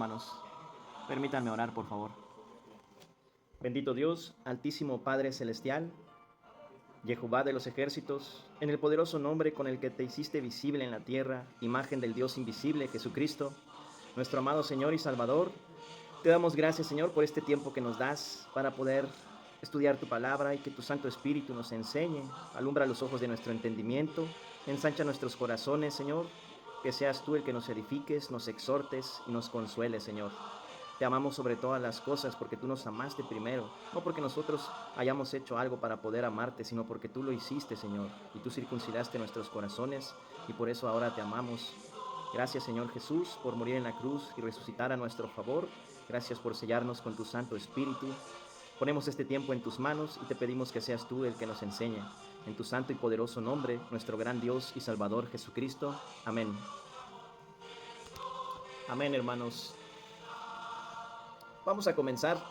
hermanos. Permítanme orar, por favor. Bendito Dios, altísimo Padre celestial, Jehová de los ejércitos, en el poderoso nombre con el que te hiciste visible en la tierra, imagen del Dios invisible, Jesucristo, nuestro amado Señor y Salvador, te damos gracias, Señor, por este tiempo que nos das para poder estudiar tu palabra y que tu Santo Espíritu nos enseñe, alumbra los ojos de nuestro entendimiento, ensancha nuestros corazones, Señor, que seas tú el que nos edifiques, nos exhortes y nos consueles, Señor. Te amamos sobre todas las cosas porque tú nos amaste primero, no porque nosotros hayamos hecho algo para poder amarte, sino porque tú lo hiciste, Señor, y tú circuncidaste nuestros corazones y por eso ahora te amamos. Gracias, Señor Jesús, por morir en la cruz y resucitar a nuestro favor. Gracias por sellarnos con tu Santo Espíritu. Ponemos este tiempo en tus manos y te pedimos que seas tú el que nos enseñe. En tu santo y poderoso nombre, nuestro gran Dios y Salvador Jesucristo. Amén. Amén, hermanos. Vamos a comenzar.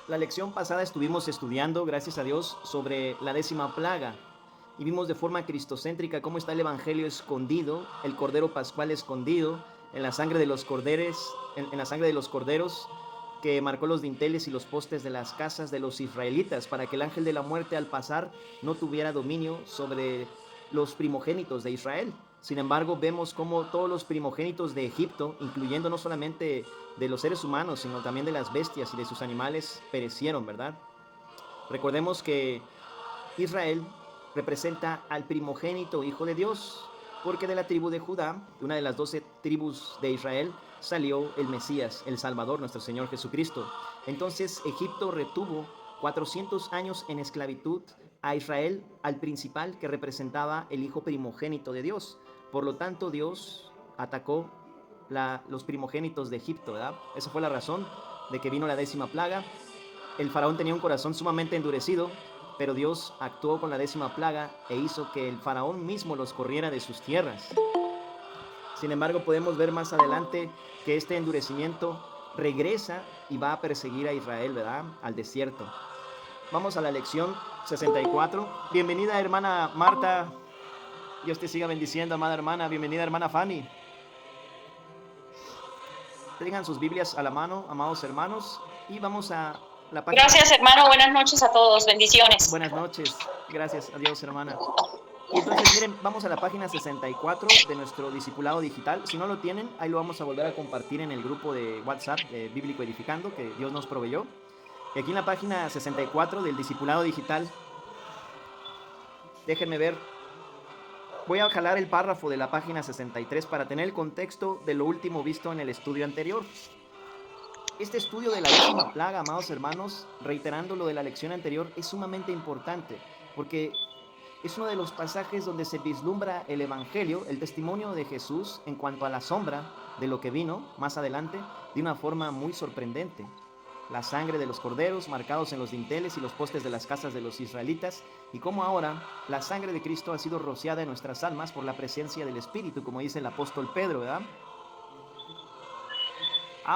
La lección pasada estuvimos estudiando, gracias a Dios, sobre la 10ª plaga. Y vimos de forma cristocéntrica cómo está el evangelio escondido, el cordero pascual escondido, en la sangre de los corderos, en la sangre de los corderos que marcó los dinteles y los postes de las casas de los israelitas, para que el ángel de la muerte al pasar no tuviera dominio sobre los primogénitos de Israel. Sin embargo, vemos cómo todos los primogénitos de Egipto, incluyendo no solamente de los seres humanos, sino también de las bestias y de sus animales, perecieron, ¿verdad? Recordemos que Israel representa al primogénito hijo de Dios, porque de la tribu de Judá, una de las 12 tribus de Israel, salió el Mesías, el Salvador, nuestro Señor Jesucristo. Entonces Egipto retuvo 400 años en esclavitud a Israel, al principal que representaba el hijo primogénito de Dios. Por lo tanto, Dios atacó los primogénitos de Egipto, ¿verdad? Esa fue la razón de que vino la 10ª plaga. El faraón tenía un corazón sumamente endurecido, pero Dios actuó con la 10ª plaga e hizo que el faraón mismo los corriera de sus tierras. Sin embargo, podemos ver más adelante que este endurecimiento regresa y va a perseguir a Israel, ¿verdad? Al desierto. Vamos a la lección 64. Bienvenida, hermana Marta. Dios te siga bendiciendo, amada hermana. Bienvenida, hermana Fanny. Tengan sus Biblias a la mano, amados hermanos, y vamos a la página. Gracias, hermano. Buenas noches a todos. Bendiciones. Buenas noches. Gracias. Adiós, hermana. Y entonces, miren, vamos a la página 64 de nuestro discipulado digital. Si no lo tienen, ahí lo vamos a volver a compartir en el grupo de WhatsApp de Bíblico Edificando que Dios nos proveyó. Y aquí en la página 64 del discipulado digital, déjenme ver, voy a jalar el párrafo de la página 63 para tener el contexto de lo último visto en el estudio anterior. Este estudio de la 10ª plaga, amados hermanos, reiterando lo de la lección anterior, es sumamente importante porque es uno de los pasajes donde se vislumbra el evangelio, el testimonio de Jesús en cuanto a la sombra de lo que vino más adelante, de una forma muy sorprendente. La sangre de los corderos marcados en los dinteles y los postes de las casas de los israelitas, y cómo ahora la sangre de Cristo ha sido rociada en nuestras almas por la presencia del Espíritu, como dice el apóstol Pedro, ¿verdad?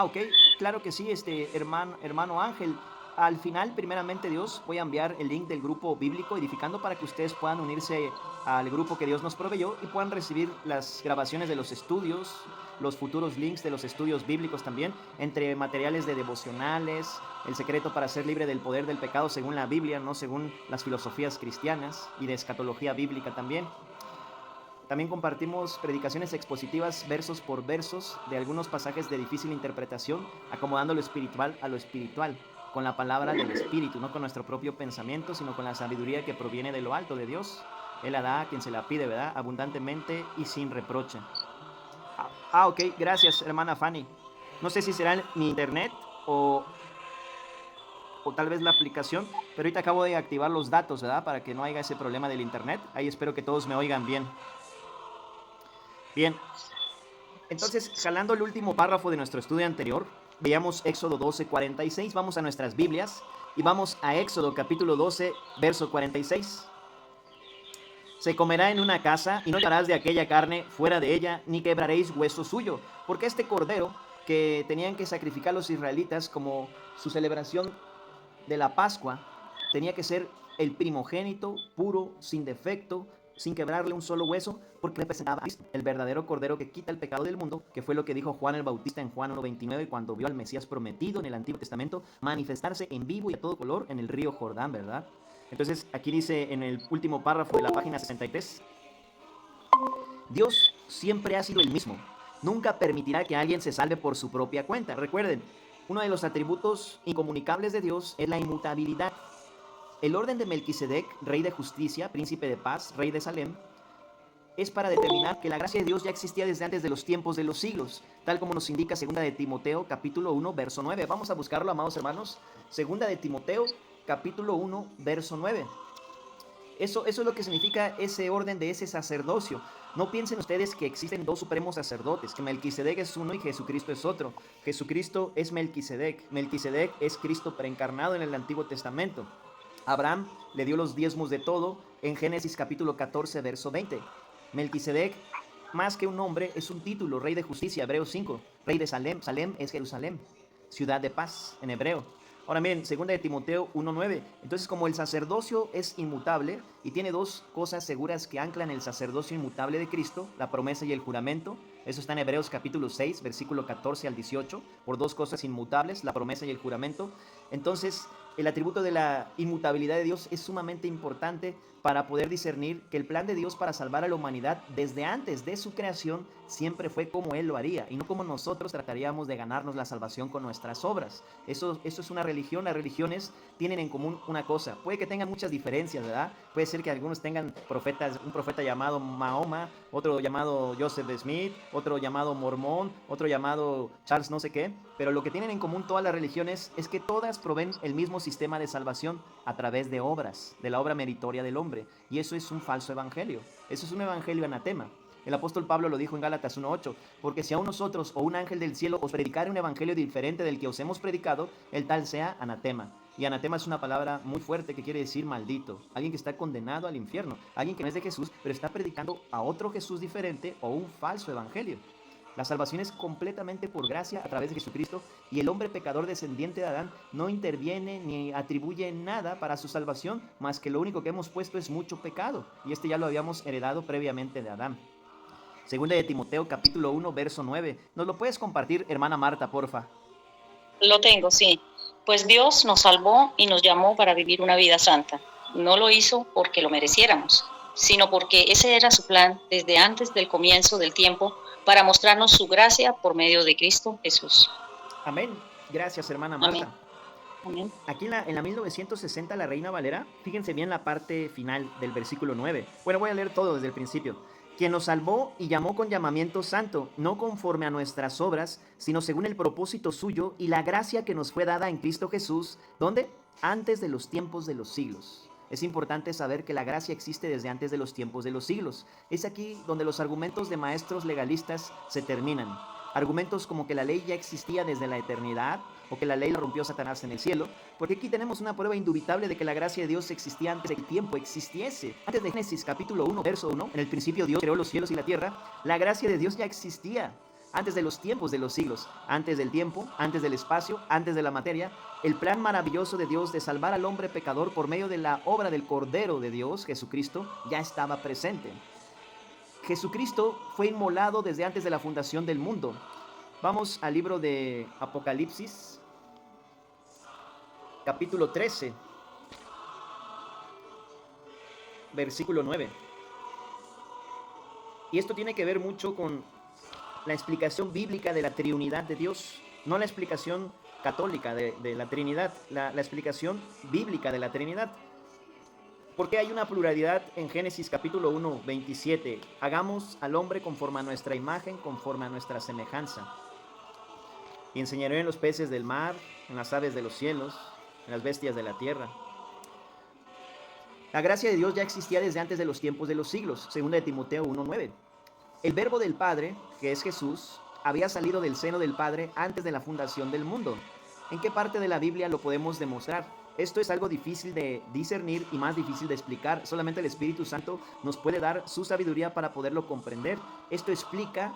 Ok, claro que sí, hermano Ángel. Al final, primeramente Dios, voy a enviar el link del grupo bíblico Edificando para que ustedes puedan unirse al grupo que Dios nos proveyó y puedan recibir las grabaciones de los estudios, los futuros links de los estudios bíblicos también, entre materiales de devocionales, el secreto para ser libre del poder del pecado según la Biblia, no según las filosofías cristianas, y de escatología bíblica también. También compartimos predicaciones expositivas versos por versos de algunos pasajes de difícil interpretación, acomodando lo espiritual a lo espiritual, con la palabra del Espíritu, no con nuestro propio pensamiento, sino con la sabiduría que proviene de lo alto de Dios. Él la da a quien se la pide, ¿verdad? Abundantemente y sin reproche. Ok, gracias, hermana Fanny. No sé si será mi internet o tal vez la aplicación, pero ahorita acabo de activar los datos, ¿verdad? Para que no haya ese problema del internet. Ahí espero que todos me oigan bien. Bien, entonces, jalando el último párrafo de nuestro estudio anterior, veíamos Éxodo 12:46, vamos a nuestras Biblias y vamos a Éxodo capítulo 12, verso 46. Se comerá en una casa y no llevarás de aquella carne fuera de ella, ni quebraréis hueso suyo, porque este cordero que tenían que sacrificar los israelitas como su celebración de la Pascua, tenía que ser el primogénito, puro, sin defecto, sin quebrarle un solo hueso, porque representaba a Cristo, el verdadero Cordero que quita el pecado del mundo, que fue lo que dijo Juan el Bautista en Juan 1:29 cuando vio al Mesías prometido en el Antiguo Testamento manifestarse en vivo y a todo color en el río Jordán, ¿verdad? Entonces aquí dice en el último párrafo de la página 63, Dios siempre ha sido el mismo. Nunca permitirá que alguien se salve por su propia cuenta. Recuerden, uno de los atributos incomunicables de Dios es la inmutabilidad. El orden de Melquisedec, rey de justicia, príncipe de paz, rey de Salem, es para determinar que la gracia de Dios ya existía desde antes de los tiempos de los siglos, tal como nos indica 2 de Timoteo, capítulo 1, verso 9. Vamos a buscarlo, amados hermanos. 2 de Timoteo, capítulo 1, verso 9. Eso es lo que significa ese orden de ese sacerdocio. No piensen ustedes que existen dos supremos sacerdotes, que Melquisedec es uno y Jesucristo es otro. Jesucristo es Melquisedec. Melquisedec es Cristo preencarnado en el Antiguo Testamento. Abraham le dio los diezmos de todo en Génesis capítulo 14, verso 20. Melquisedec, más que un nombre, es un título, rey de justicia, Hebreos 5. Rey de Salem, Salem es Jerusalén, ciudad de paz en hebreo. Ahora miren, 2 de Timoteo 1:9. Entonces, como el sacerdocio es inmutable y tiene dos cosas seguras que anclan el sacerdocio inmutable de Cristo, la promesa y el juramento. Eso está en Hebreos capítulo 6, versículo 14 al 18, por dos cosas inmutables, la promesa y el juramento. Entonces, el atributo de la inmutabilidad de Dios es sumamente importante para poder discernir que el plan de Dios para salvar a la humanidad desde antes de su creación siempre fue como Él lo haría y no como nosotros trataríamos de ganarnos la salvación con nuestras obras. Eso es una religión. Las religiones tienen en común una cosa. Puede que tengan muchas diferencias, ¿verdad? Puede ser que algunos tengan profetas, un profeta llamado Mahoma, otro llamado Joseph Smith, otro llamado Mormón, otro llamado Charles no sé qué, pero lo que tienen en común todas las religiones es que todas proveen el mismo sistema de salvación a través de obras, de la obra meritoria del hombre, y eso es un falso evangelio, eso es un evangelio anatema. El apóstol Pablo lo dijo en Gálatas 1:8, porque si a nosotros o un ángel del cielo os predicare un evangelio diferente del que os hemos predicado, el tal sea anatema. Y anatema es una palabra muy fuerte que quiere decir maldito, alguien que está condenado al infierno, alguien que no es de Jesús, pero está predicando a otro Jesús diferente o un falso evangelio. La salvación es completamente por gracia a través de Jesucristo y el hombre pecador descendiente de Adán no interviene ni atribuye nada para su salvación, más que lo único que hemos puesto es mucho pecado, y este ya lo habíamos heredado previamente de Adán. Segunda de Timoteo capítulo 1, verso 9. ¿Nos lo puedes compartir, hermana Marta, porfa? Lo tengo, sí. Pues Dios nos salvó y nos llamó para vivir una vida santa. No lo hizo porque lo mereciéramos, sino porque ese era su plan desde antes del comienzo del tiempo para mostrarnos su gracia por medio de Cristo Jesús. Amén. Gracias, hermana Marta. Amén. Amén. Aquí en la 1960, la Reina Valera, fíjense bien la parte final del versículo 9. Bueno, voy a leer todo desde el principio. Quien nos salvó y llamó con llamamiento santo, no conforme a nuestras obras, sino según el propósito suyo y la gracia que nos fue dada en Cristo Jesús, ¿dónde? Antes de los tiempos de los siglos. Es importante saber que la gracia existe desde antes de los tiempos de los siglos. Es aquí donde los argumentos de maestros legalistas se terminan. Argumentos como que la ley ya existía desde la eternidad o que la ley la rompió Satanás en el cielo, porque aquí tenemos una prueba indubitable de que la gracia de Dios existía antes de que el tiempo existiese. Antes de Génesis capítulo 1, verso 1, en el principio Dios creó los cielos y la tierra, la gracia de Dios ya existía antes de los tiempos de los siglos, antes del tiempo, antes del espacio, antes de la materia. El plan maravilloso de Dios de salvar al hombre pecador por medio de la obra del Cordero de Dios, Jesucristo, ya estaba presente. Jesucristo fue inmolado desde antes de la fundación del mundo. Vamos al libro de Apocalipsis, capítulo 13, versículo 9. Y esto tiene que ver mucho con la explicación bíblica de la triunidad de Dios, no la explicación católica de la Trinidad, la explicación bíblica de la Trinidad. Porque hay una pluralidad en Génesis capítulo 1, 27. Hagamos al hombre conforme a nuestra imagen, conforme a nuestra semejanza. Y enseñaré en los peces del mar, en las aves de los cielos, en las bestias de la tierra. La gracia de Dios ya existía desde antes de los tiempos de los siglos, según de Timoteo 1:9. El verbo del Padre, que es Jesús, había salido del seno del Padre antes de la fundación del mundo. ¿En qué parte de la Biblia lo podemos demostrar? Esto es algo difícil de discernir y más difícil de explicar. Solamente el Espíritu Santo nos puede dar su sabiduría para poderlo comprender. Esto explica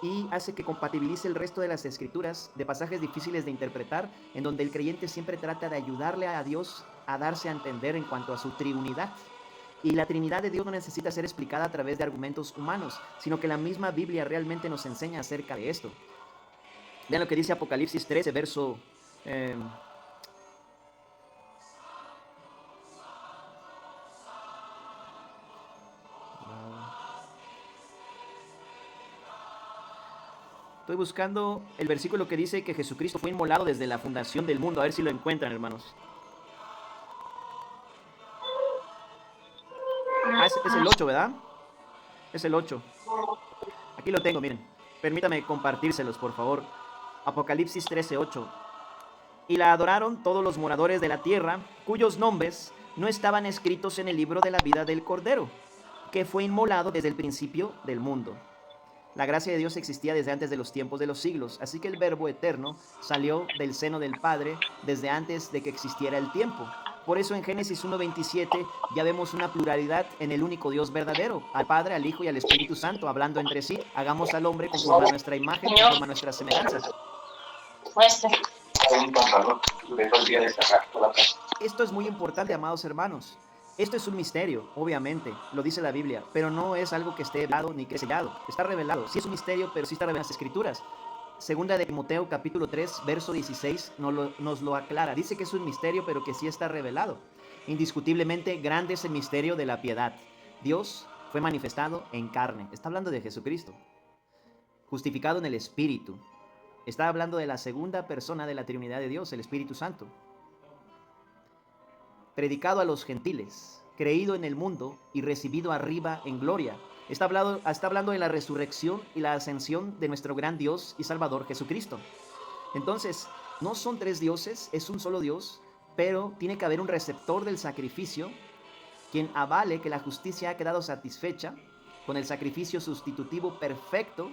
y hace que compatibilice el resto de las escrituras de pasajes difíciles de interpretar, en donde el creyente siempre trata de ayudarle a Dios a darse a entender en cuanto a su triunidad. Y la Trinidad de Dios no necesita ser explicada a través de argumentos humanos, sino que la misma Biblia realmente nos enseña acerca de esto. Vean lo que dice Apocalipsis 13, verso... Estoy buscando el versículo que dice que Jesucristo fue inmolado desde la fundación del mundo. A ver si lo encuentran, hermanos. Es el 8, ¿verdad? Es el 8. Aquí lo tengo, miren. Permítame compartírselos, por favor. Apocalipsis 13, 8. Y la adoraron todos los moradores de la tierra, cuyos nombres no estaban escritos en el libro de la vida del Cordero, que fue inmolado desde el principio del mundo. La gracia de Dios existía desde antes de los tiempos de los siglos, así que el Verbo eterno salió del seno del Padre desde antes de que existiera el tiempo. Por eso en Génesis 1:27 ya vemos una pluralidad en el único Dios verdadero, al Padre, al Hijo y al Espíritu Santo, hablando entre sí. Hagamos al hombre conforme a nuestra imagen, conforme a nuestras semejanzas. Esto es muy importante, amados hermanos. Esto es un misterio, obviamente, lo dice la Biblia, pero no es algo que esté velado ni que sellado. Está revelado. Sí es un misterio, pero sí está revelado en las Escrituras. Segunda de Timoteo, capítulo 3, verso 16, nos lo aclara. Dice que es un misterio, pero que sí está revelado. Indiscutiblemente, grande es el misterio de la piedad. Dios fue manifestado en carne. Está hablando de Jesucristo. Justificado en el Espíritu. Está hablando de la segunda persona de la Trinidad de Dios, el Espíritu Santo. Predicado a los gentiles, creído en el mundo y recibido arriba en gloria. Está hablando de la resurrección y la ascensión de nuestro gran Dios y Salvador Jesucristo. Entonces, no son tres dioses, es un solo Dios, pero tiene que haber un receptor del sacrificio, quien avale que la justicia ha quedado satisfecha con el sacrificio sustitutivo perfecto,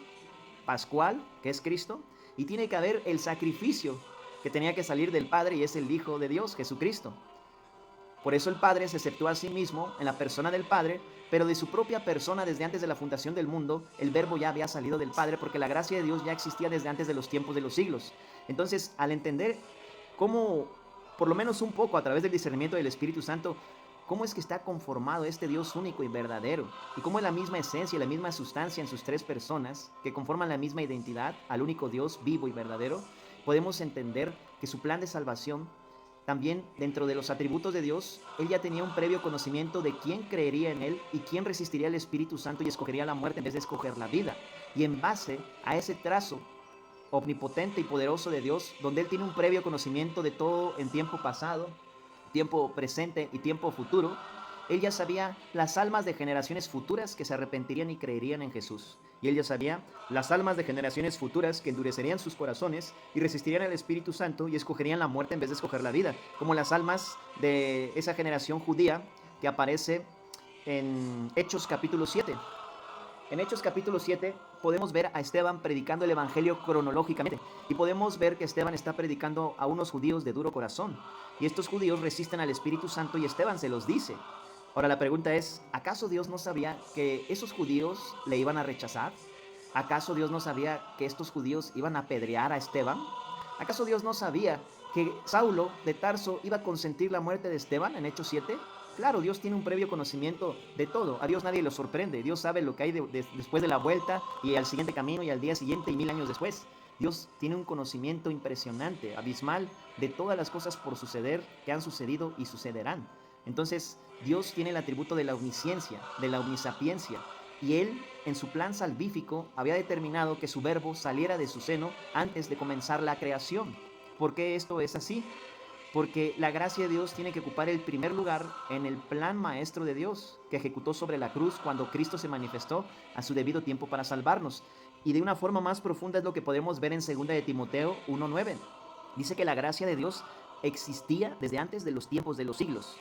pascual, que es Cristo, y tiene que haber el sacrificio que tenía que salir del Padre, y es el Hijo de Dios, Jesucristo. Por eso el Padre se aceptó a sí mismo en la persona del Padre, pero de su propia persona desde antes de la fundación del mundo, el Verbo ya había salido del Padre, porque la gracia de Dios ya existía desde antes de los tiempos de los siglos. Entonces, al entender cómo, por lo menos un poco a través del discernimiento del Espíritu Santo, cómo es que está conformado este Dios único y verdadero, y cómo es la misma esencia y la misma sustancia en sus tres personas, que conforman la misma identidad al único Dios vivo y verdadero, podemos entender que su plan de salvación, también dentro de los atributos de Dios, Él ya tenía un previo conocimiento de quién creería en Él y quién resistiría al Espíritu Santo y escogería la muerte en vez de escoger la vida. Y en base a ese trazo omnipotente y poderoso de Dios, donde Él tiene un previo conocimiento de todo en tiempo pasado, tiempo presente y tiempo futuro, Él ya sabía las almas de generaciones futuras que se arrepentirían y creerían en Jesús. Y Él ya sabía las almas de generaciones futuras que endurecerían sus corazones y resistirían al Espíritu Santo y escogerían la muerte en vez de escoger la vida, como las almas de esa generación judía que aparece en Hechos capítulo 7. En Hechos capítulo 7 podemos ver a Esteban predicando el Evangelio cronológicamente, y podemos ver que Esteban está predicando a unos judíos de duro corazón, y estos judíos resisten al Espíritu Santo y Esteban se los dice. Ahora la pregunta es, ¿acaso Dios no sabía que esos judíos le iban a rechazar? ¿Acaso Dios no sabía que estos judíos iban a apedrear a Esteban? ¿Acaso Dios no sabía que Saulo de Tarso iba a consentir la muerte de Esteban en Hechos 7? Claro, Dios tiene un previo conocimiento de todo. A Dios nadie lo sorprende. Dios sabe lo que hay después de la vuelta y al siguiente camino y al día siguiente y 1000 años después. Dios tiene un conocimiento impresionante, abismal, de todas las cosas por suceder, que han sucedido y sucederán. Entonces, Dios tiene el atributo de la omnisciencia, de la omnisapiencia, y Él, en su plan salvífico, había determinado que su Verbo saliera de su seno antes de comenzar la creación. ¿Por qué esto es así? Porque la gracia de Dios tiene que ocupar el primer lugar en el plan maestro de Dios, que ejecutó sobre la cruz cuando Cristo se manifestó a su debido tiempo para salvarnos. Y de una forma más profunda es lo que podemos ver en 2 de Timoteo 1:9. Dice que la gracia de Dios existía desde antes de los tiempos de los siglos.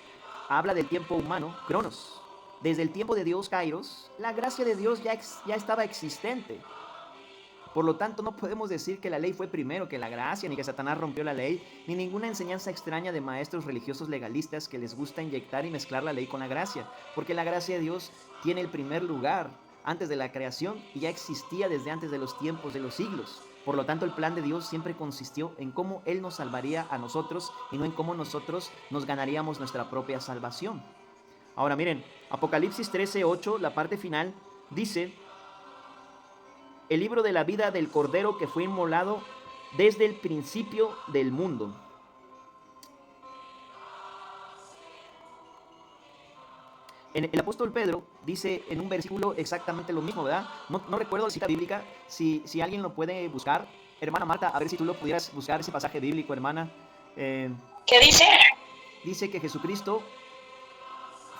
Habla del tiempo humano, Cronos. Desde el tiempo de Dios, Kairos, la gracia de Dios ya estaba existente. Por lo tanto, no podemos decir que la ley fue primero que la gracia, ni que Satanás rompió la ley, ni ninguna enseñanza extraña de maestros religiosos legalistas que les gusta inyectar y mezclar la ley con la gracia, porque la gracia de Dios tiene el primer lugar antes de la creación y ya existía desde antes de los tiempos de los siglos. Por lo tanto, el plan de Dios siempre consistió en cómo Él nos salvaría a nosotros y no en cómo nosotros nos ganaríamos nuestra propia salvación. Ahora miren, Apocalipsis 13:8, la parte final, dice: el libro de la vida del Cordero que fue inmolado desde el principio del mundo. El apóstol Pedro dice en un versículo exactamente lo mismo, ¿verdad? No recuerdo la cita bíblica, si alguien lo puede buscar. Hermana Marta, a ver si tú lo pudieras buscar, ese pasaje bíblico, hermana. ¿Qué dice? Dice que Jesucristo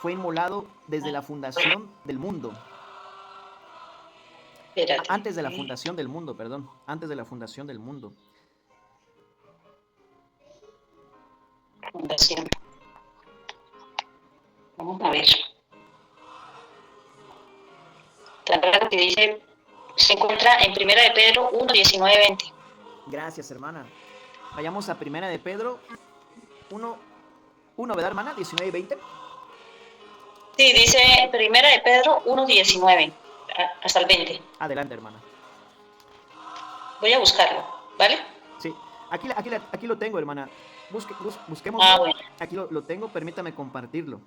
fue inmolado desde la fundación del mundo. Espérate. Antes de la fundación del mundo, perdón. Antes de la fundación del mundo. Fundación. Vamos a ver. Tan raro que dice, se encuentra en 1 de Pedro 1, 19, 20. Gracias, hermana. Vayamos a 1 de Pedro 1, ¿verdad, hermana? 19 y 20. Sí, dice 1 de Pedro 1, 19, hasta el 20. Adelante, hermana. Voy a buscarlo, ¿vale? Sí, aquí lo tengo, hermana. Busquemos. Bueno. Aquí lo tengo, permítame compartirlo.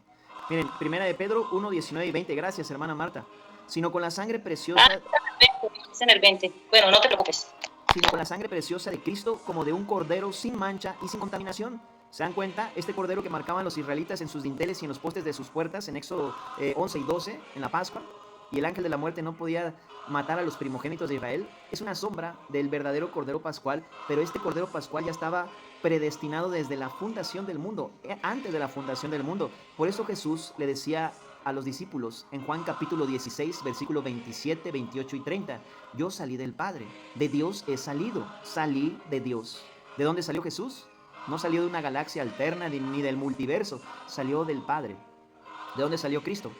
Miren, 1 de Pedro 1, 19 y 20. Gracias, hermana Marta. Sino con la sangre preciosa. Es en el 20. Bueno, no te preocupes. Sino con la sangre preciosa de Cristo, como de un cordero sin mancha y sin contaminación. ¿Se dan cuenta? Este cordero que marcaban los israelitas en sus dinteles y en los postes de sus puertas, en Éxodo 11 y 12, en la Pascua, y el ángel de la muerte no podía matar a los primogénitos de Israel, es una sombra del verdadero cordero pascual, pero este cordero pascual ya estaba predestinado desde la fundación del mundo, antes de la fundación del mundo. Por eso Jesús le decía a los discípulos en Juan capítulo 16, versículo 27, 28 y 30, yo salí del Padre, de Dios he salido, salí de Dios. ¿De dónde salió Jesús? No salió de una galaxia alterna ni del multiverso, salió del Padre. ¿De dónde salió Cristo?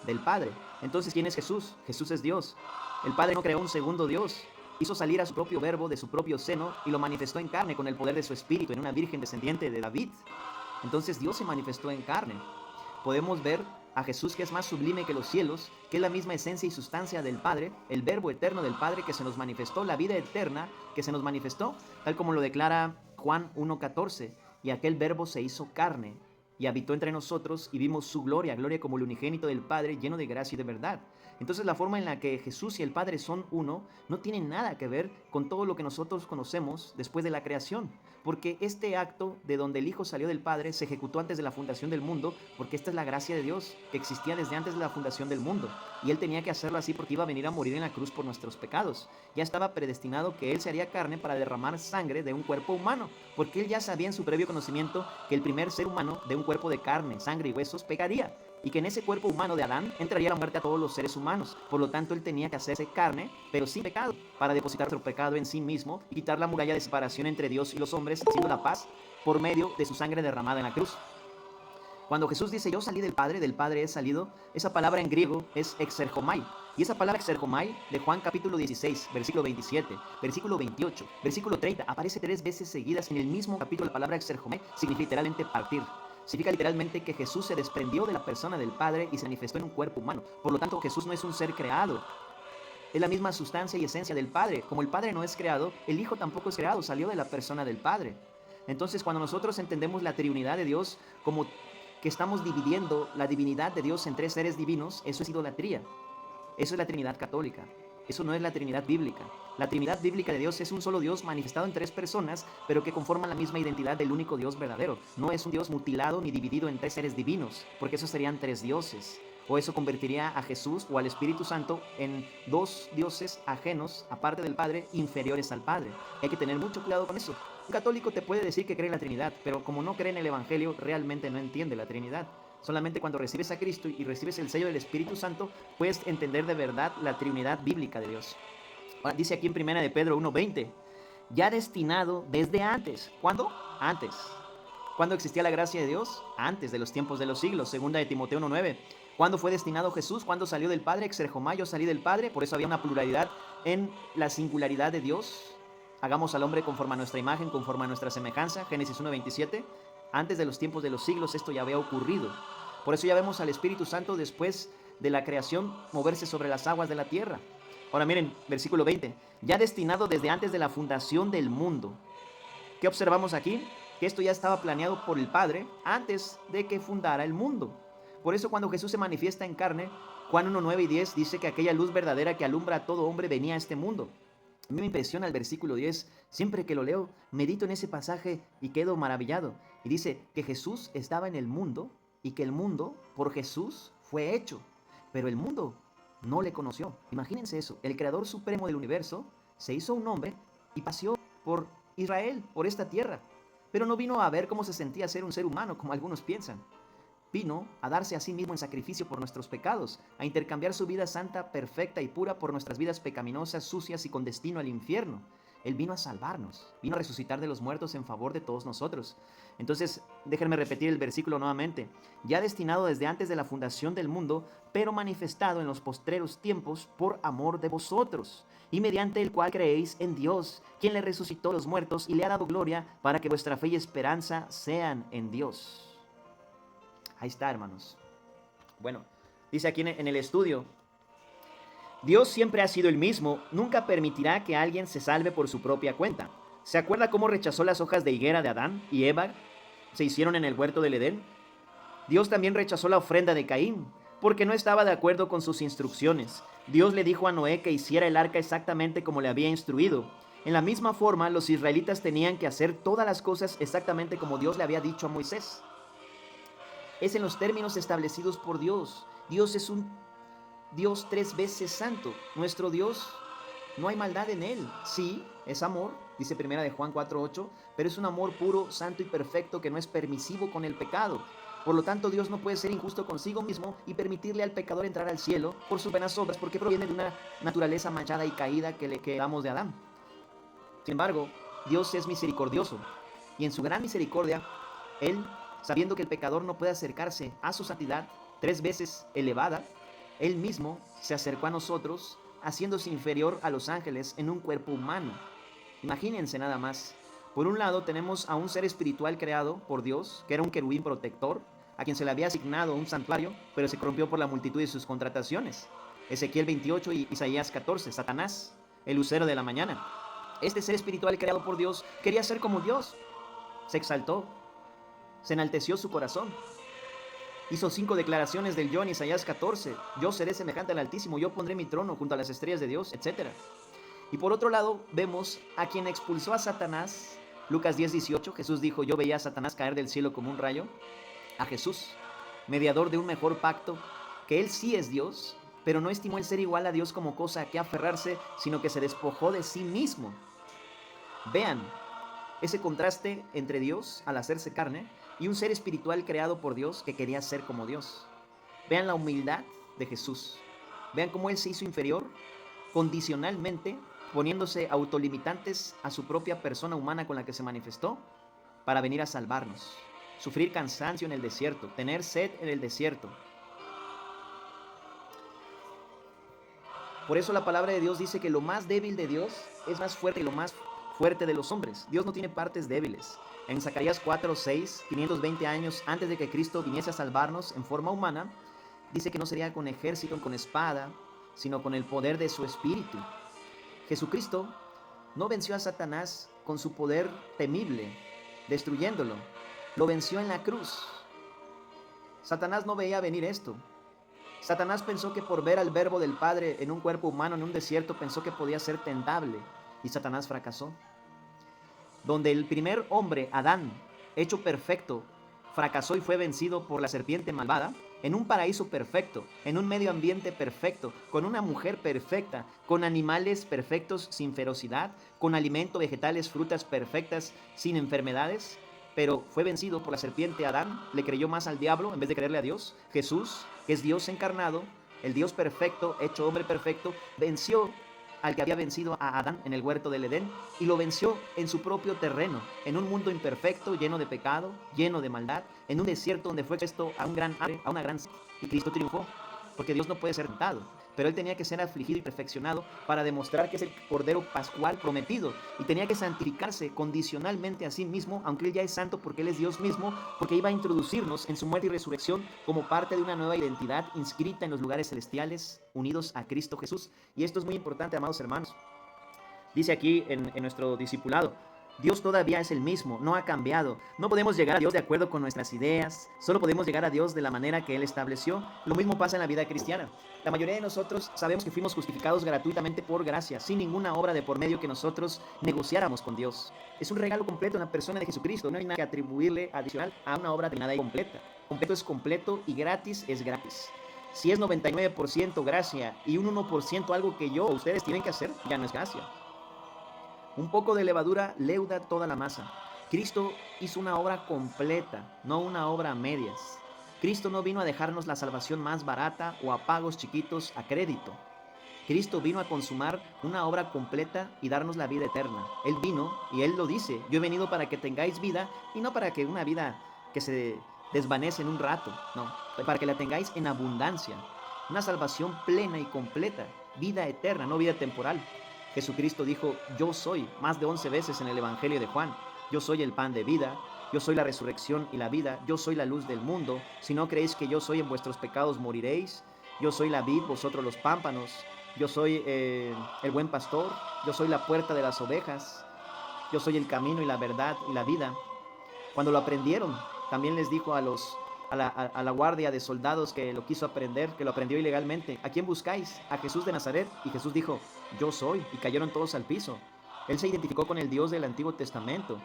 Del Padre. Entonces, ¿quién es Jesús? Jesús es Dios. El Padre no creó un segundo Dios, hizo salir a su propio verbo de su propio seno y lo manifestó en carne con el poder de su espíritu en una virgen descendiente de David. Entonces Dios se manifestó en carne. Podemos ver a Jesús, que es más sublime que los cielos, que es la misma esencia y sustancia del Padre, el verbo eterno del Padre que se nos manifestó, la vida eterna que se nos manifestó, tal como lo declara Juan 1:14, y aquel verbo se hizo carne y habitó entre nosotros y vimos su gloria, gloria como el unigénito del Padre, lleno de gracia y de verdad. Entonces la forma en la que Jesús y el Padre son uno no tiene nada que ver con todo lo que nosotros conocemos después de la creación, porque este acto de donde el Hijo salió del Padre se ejecutó antes de la fundación del mundo, porque esta es la gracia de Dios que existía desde antes de la fundación del mundo, y Él tenía que hacerlo así porque iba a venir a morir en la cruz por nuestros pecados. Ya estaba predestinado que Él se haría carne para derramar sangre de un cuerpo humano, porque Él ya sabía en su previo conocimiento que el primer ser humano de un cuerpo de carne, sangre y huesos pecaría, y que en ese cuerpo humano de Adán entraría la muerte a todos los seres humanos. Por lo tanto, Él tenía que hacerse carne, pero sin pecado, para depositar su pecado en sí mismo y quitar la muralla de separación entre Dios y los hombres, haciendo la paz por medio de su sangre derramada en la cruz. Cuando Jesús dice, yo salí del Padre he salido, esa palabra en griego es exergomai. Y esa palabra exergomai de Juan capítulo 16, versículo 27, versículo 28, versículo 30, aparece 3 veces seguidas en el mismo capítulo. La palabra exergomai significa literalmente partir. Significa literalmente que Jesús se desprendió de la persona del Padre y se manifestó en un cuerpo humano. Por lo tanto, Jesús no es un ser creado. Es la misma sustancia y esencia del Padre. Como el Padre no es creado, el Hijo tampoco es creado, salió de la persona del Padre. Entonces, cuando nosotros entendemos la Trinidad de Dios como que estamos dividiendo la divinidad de Dios en 3 seres divinos, eso es idolatría. Eso es la Trinidad católica. Eso no es la Trinidad bíblica. La Trinidad bíblica de Dios es un solo Dios manifestado en 3 personas, pero que conforman la misma identidad del único Dios verdadero. No es un Dios mutilado ni dividido en 3 seres divinos, porque esos serían 3 dioses. O eso convertiría a Jesús o al Espíritu Santo en 2 dioses ajenos, aparte del Padre, inferiores al Padre. Hay que tener mucho cuidado con eso. Un católico te puede decir que cree en la Trinidad, pero como no cree en el Evangelio, realmente no entiende la Trinidad. Solamente cuando recibes a Cristo y recibes el sello del Espíritu Santo, puedes entender de verdad la Trinidad bíblica de Dios. Ahora, dice aquí en 1 de Pedro 1:20, ya destinado desde antes. ¿Cuándo? Antes. ¿Cuándo existía la gracia de Dios? Antes de los tiempos de los siglos. 2 de Timoteo 1:9. ¿Cuándo fue destinado Jesús? ¿Cuándo salió del Padre? Exergomai, yo salí del Padre. Por eso había una pluralidad en la singularidad de Dios. Hagamos al hombre conforme a nuestra imagen, conforme a nuestra semejanza. Génesis 1:27. Antes de los tiempos de los siglos esto ya había ocurrido. Por eso ya vemos al Espíritu Santo después de la creación moverse sobre las aguas de la tierra. Ahora miren, versículo 20. Ya destinado desde antes de la fundación del mundo. ¿Qué observamos aquí? Que esto ya estaba planeado por el Padre antes de que fundara el mundo. Por eso cuando Jesús se manifiesta en carne, Juan 1, 9 y 10 dice que aquella luz verdadera que alumbra a todo hombre venía a este mundo. A mí me impresiona el versículo 10, siempre que lo leo, medito en ese pasaje y quedo maravillado. Y dice que Jesús estaba en el mundo y que el mundo por Jesús fue hecho, pero el mundo no le conoció. Imagínense eso, el creador supremo del universo se hizo un hombre y paseó por Israel, por esta tierra, pero no vino a ver cómo se sentía ser un ser humano, como algunos piensan. Vino a darse a sí mismo en sacrificio por nuestros pecados, a intercambiar su vida santa, perfecta y pura por nuestras vidas pecaminosas, sucias y con destino al infierno. Él vino a salvarnos, vino a resucitar de los muertos en favor de todos nosotros. Entonces, déjenme repetir el versículo nuevamente. Ya destinado desde antes de la fundación del mundo, pero manifestado en los postreros tiempos por amor de vosotros, y mediante el cual creéis en Dios, quien le resucitó de los muertos y le ha dado gloria, para que vuestra fe y esperanza sean en Dios. Ahí está, hermanos. Bueno, dice aquí en el estudio, Dios siempre ha sido el mismo, nunca permitirá que alguien se salve por su propia cuenta. ¿Se acuerda cómo rechazó las hojas de higuera de Adán y Eva? Se hicieron en el huerto del Edén. Dios también rechazó la ofrenda de Caín, porque no estaba de acuerdo con sus instrucciones. Dios le dijo a Noé que hiciera el arca exactamente como le había instruido. En la misma forma, los israelitas tenían que hacer todas las cosas exactamente como Dios le había dicho a Moisés. Es en los términos establecidos por Dios. Dios es un Dios 3 veces santo. Nuestro Dios, no hay maldad en él. Sí, es amor, dice primera de Juan 4:8, pero es un amor puro, santo y perfecto que no es permisivo con el pecado. Por lo tanto, Dios no puede ser injusto consigo mismo y permitirle al pecador entrar al cielo por sus buenas obras, porque proviene de una naturaleza manchada y caída que le quedamos de Adán. Sin embargo, Dios es misericordioso y en su gran misericordia, Él, sabiendo que el pecador no puede acercarse a su santidad 3 veces elevada, Él mismo se acercó a nosotros, haciéndose inferior a los ángeles en un cuerpo humano. Imagínense nada más. Por un lado tenemos a un ser espiritual creado por Dios, que era un querubín protector, a quien se le había asignado un santuario, pero se corrompió por la multitud de sus contrataciones. Ezequiel 28 y Isaías 14, Satanás, el lucero de la mañana. Este ser espiritual creado por Dios quería ser como Dios. Se exaltó, se enalteció su corazón. Hizo 5 declaraciones del yo en Isaías 14. Yo seré semejante al Altísimo, yo pondré mi trono junto a las estrellas de Dios, etc. Y por otro lado, vemos a quien expulsó a Satanás. Lucas 10:18, Jesús dijo, yo veía a Satanás caer del cielo como un rayo. A Jesús, mediador de un mejor pacto, que Él sí es Dios, pero no estimó el ser igual a Dios como cosa a que aferrarse, sino que se despojó de sí mismo. Vean ese contraste entre Dios al hacerse carne y un ser espiritual creado por Dios que quería ser como Dios. Vean la humildad de Jesús. Vean cómo Él se hizo inferior condicionalmente, poniéndose autolimitantes a su propia persona humana con la que se manifestó para venir a salvarnos. Sufrir cansancio en el desierto, tener sed en el desierto. Por eso la palabra de Dios dice que lo más débil de Dios es más fuerte que lo más fuerte de los hombres. Dios no tiene partes débiles. En Zacarías 4:6, 520 años antes de que Cristo viniese a salvarnos en forma humana, dice que no sería con ejército, con espada, sino con el poder de su espíritu. Jesucristo no venció a Satanás con su poder temible, destruyéndolo. Lo venció en la cruz. Satanás no veía venir esto. Satanás pensó que por ver al verbo del Padre en un cuerpo humano en un desierto, pensó que podía ser tentable, y Satanás fracasó. Donde el primer hombre, Adán, hecho perfecto, fracasó y fue vencido por la serpiente malvada, en un paraíso perfecto, en un medio ambiente perfecto, con una mujer perfecta, con animales perfectos sin ferocidad, con alimento, vegetales, frutas perfectas, sin enfermedades, pero fue vencido por la serpiente. Adán le creyó más al diablo en vez de creerle a Dios. Jesús, que es Dios encarnado, el Dios perfecto, hecho hombre perfecto, venció al que había vencido a Adán en el huerto del Edén, y lo venció en su propio terreno, en un mundo imperfecto, lleno de pecado, lleno de maldad, en un desierto donde fue expuesto a un gran hambre, a una gran sed, y Cristo triunfó, porque Dios no puede ser tentado, pero Él tenía que ser afligido y perfeccionado para demostrar que es el Cordero Pascual prometido, y tenía que santificarse condicionalmente a sí mismo, aunque Él ya es santo porque Él es Dios mismo, porque iba a introducirnos en su muerte y resurrección como parte de una nueva identidad inscrita en los lugares celestiales, unidos a Cristo Jesús. Y esto es muy importante, amados hermanos. Dice aquí en nuestro discipulado, Dios todavía es el mismo, no ha cambiado. No podemos llegar a Dios de acuerdo con nuestras ideas, solo podemos llegar a Dios de la manera que Él estableció. Lo mismo pasa en la vida cristiana. La mayoría de nosotros sabemos que fuimos justificados gratuitamente por gracia, sin ninguna obra de por medio que nosotros negociáramos con Dios. Es un regalo completo en la persona de Jesucristo, no hay nada que atribuirle adicional a una obra terminada y completa. Completo es completo y gratis es gratis. Si es 99% gracia y un 1% algo que yo o ustedes tienen que hacer, ya no es gracia. Un poco de levadura leuda toda la masa. Cristo hizo una obra completa, no una obra a medias. Cristo no vino a dejarnos la salvación más barata o a pagos chiquitos a crédito. Cristo vino a consumar una obra completa y darnos la vida eterna. Él vino y Él lo dice: yo he venido para que tengáis vida y no para que una vida que se desvanece en un rato, no, para que la tengáis en abundancia. Una salvación plena y completa, vida eterna, no vida temporal. Jesucristo dijo: yo soy, más de 11 veces en el Evangelio de Juan. Yo soy el pan de vida, yo soy la resurrección y la vida, yo soy la luz del mundo. Si no creéis que yo soy, en vuestros pecados moriréis. Yo soy la vid, vosotros los pámpanos. Yo soy el buen pastor, yo soy la puerta de las ovejas. Yo soy el camino y la verdad y la vida. Cuando lo aprendieron, también les dijo a la guardia de soldados que lo quiso aprender, que lo aprendió ilegalmente: ¿a quién buscáis? A Jesús de Nazaret. Y Jesús dijo: yo soy. Y cayeron todos al piso. Él se identificó con el Dios del Antiguo Testamento.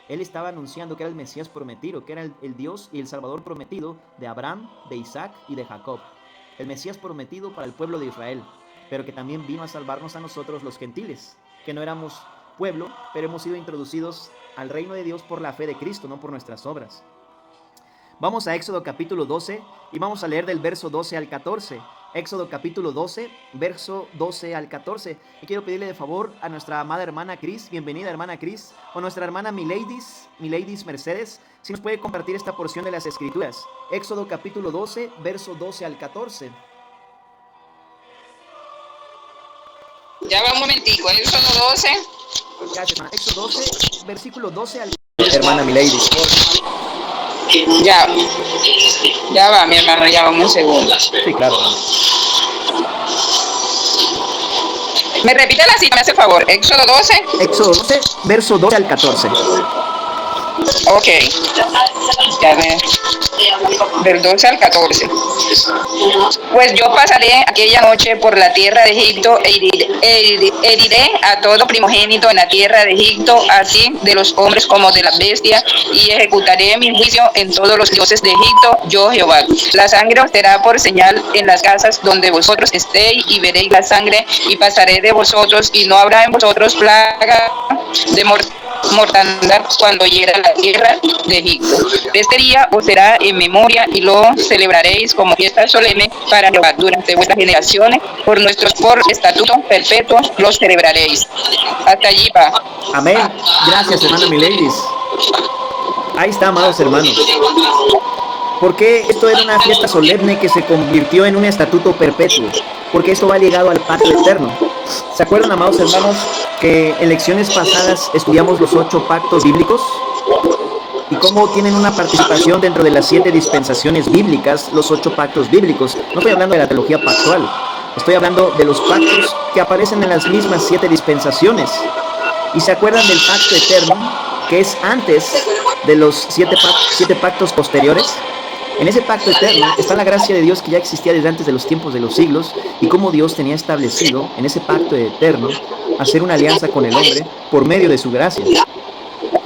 Él estaba anunciando que era el Mesías prometido, que era el Dios y el Salvador prometido de Abraham, de Isaac y de Jacob. El Mesías prometido para el pueblo de Israel, pero que también vino a salvarnos a nosotros los gentiles, que no éramos pueblo, pero hemos sido introducidos al reino de Dios por la fe de Cristo, no por nuestras obras. Vamos a Éxodo capítulo 12 y vamos a leer del verso 12 al 14. Éxodo capítulo 12, verso 12 al 14. Y quiero pedirle de favor a nuestra amada hermana Cris, bienvenida hermana Cris, o nuestra hermana Mileidis Mercedes, si nos puede compartir esta porción de las Escrituras. Éxodo capítulo 12, verso 12 al 14. Ya va un momentico, Éxodo 12. Gracias, hermana. Éxodo 12, versículo 12 al 14. Hermana Mileidis. Ya va, mi hermano, ya va un segundo. Sí, claro. ¿Me repite la cita, me hace favor? Éxodo 12. Éxodo 12, verso 12 al 14. Ok. Ya ve. Del 12 al 14. Pues yo pasaré aquella noche por la tierra de Egipto e heriré a todo primogénito en la tierra de Egipto, así de los hombres como de las bestias, y ejecutaré mi juicio en todos los dioses de Egipto, yo Jehová. La sangre os será por señal en las casas donde vosotros estéis, y veréis la sangre, y pasaré de vosotros, y no habrá en vosotros plaga de mortandad cuando hiera la tierra de Egipto. Este día os será en memoria y lo celebraréis como fiesta solemne para Jehová durante vuestras generaciones, por estatuto perpetuo los celebraréis. Hasta allí va. Amén. Gracias, hermana Mileidis. Ahí está, amados hermanos. Porque esto era una fiesta solemne que se convirtió en un estatuto perpetuo, porque esto va ligado al pacto eterno. ¿Se acuerdan, amados hermanos, que en lecciones pasadas estudiamos los 8 pactos bíblicos? Y cómo tienen una participación dentro de las 7 dispensaciones bíblicas, los 8 pactos bíblicos. No estoy hablando de la teología pactual, estoy hablando de los pactos que aparecen en las mismas 7 dispensaciones. ¿Y se acuerdan del pacto eterno, que es antes de los 7 pactos posteriores? En ese pacto eterno está la gracia de Dios que ya existía desde antes de los tiempos de los siglos, y cómo Dios tenía establecido en ese pacto eterno hacer una alianza con el hombre por medio de su gracia,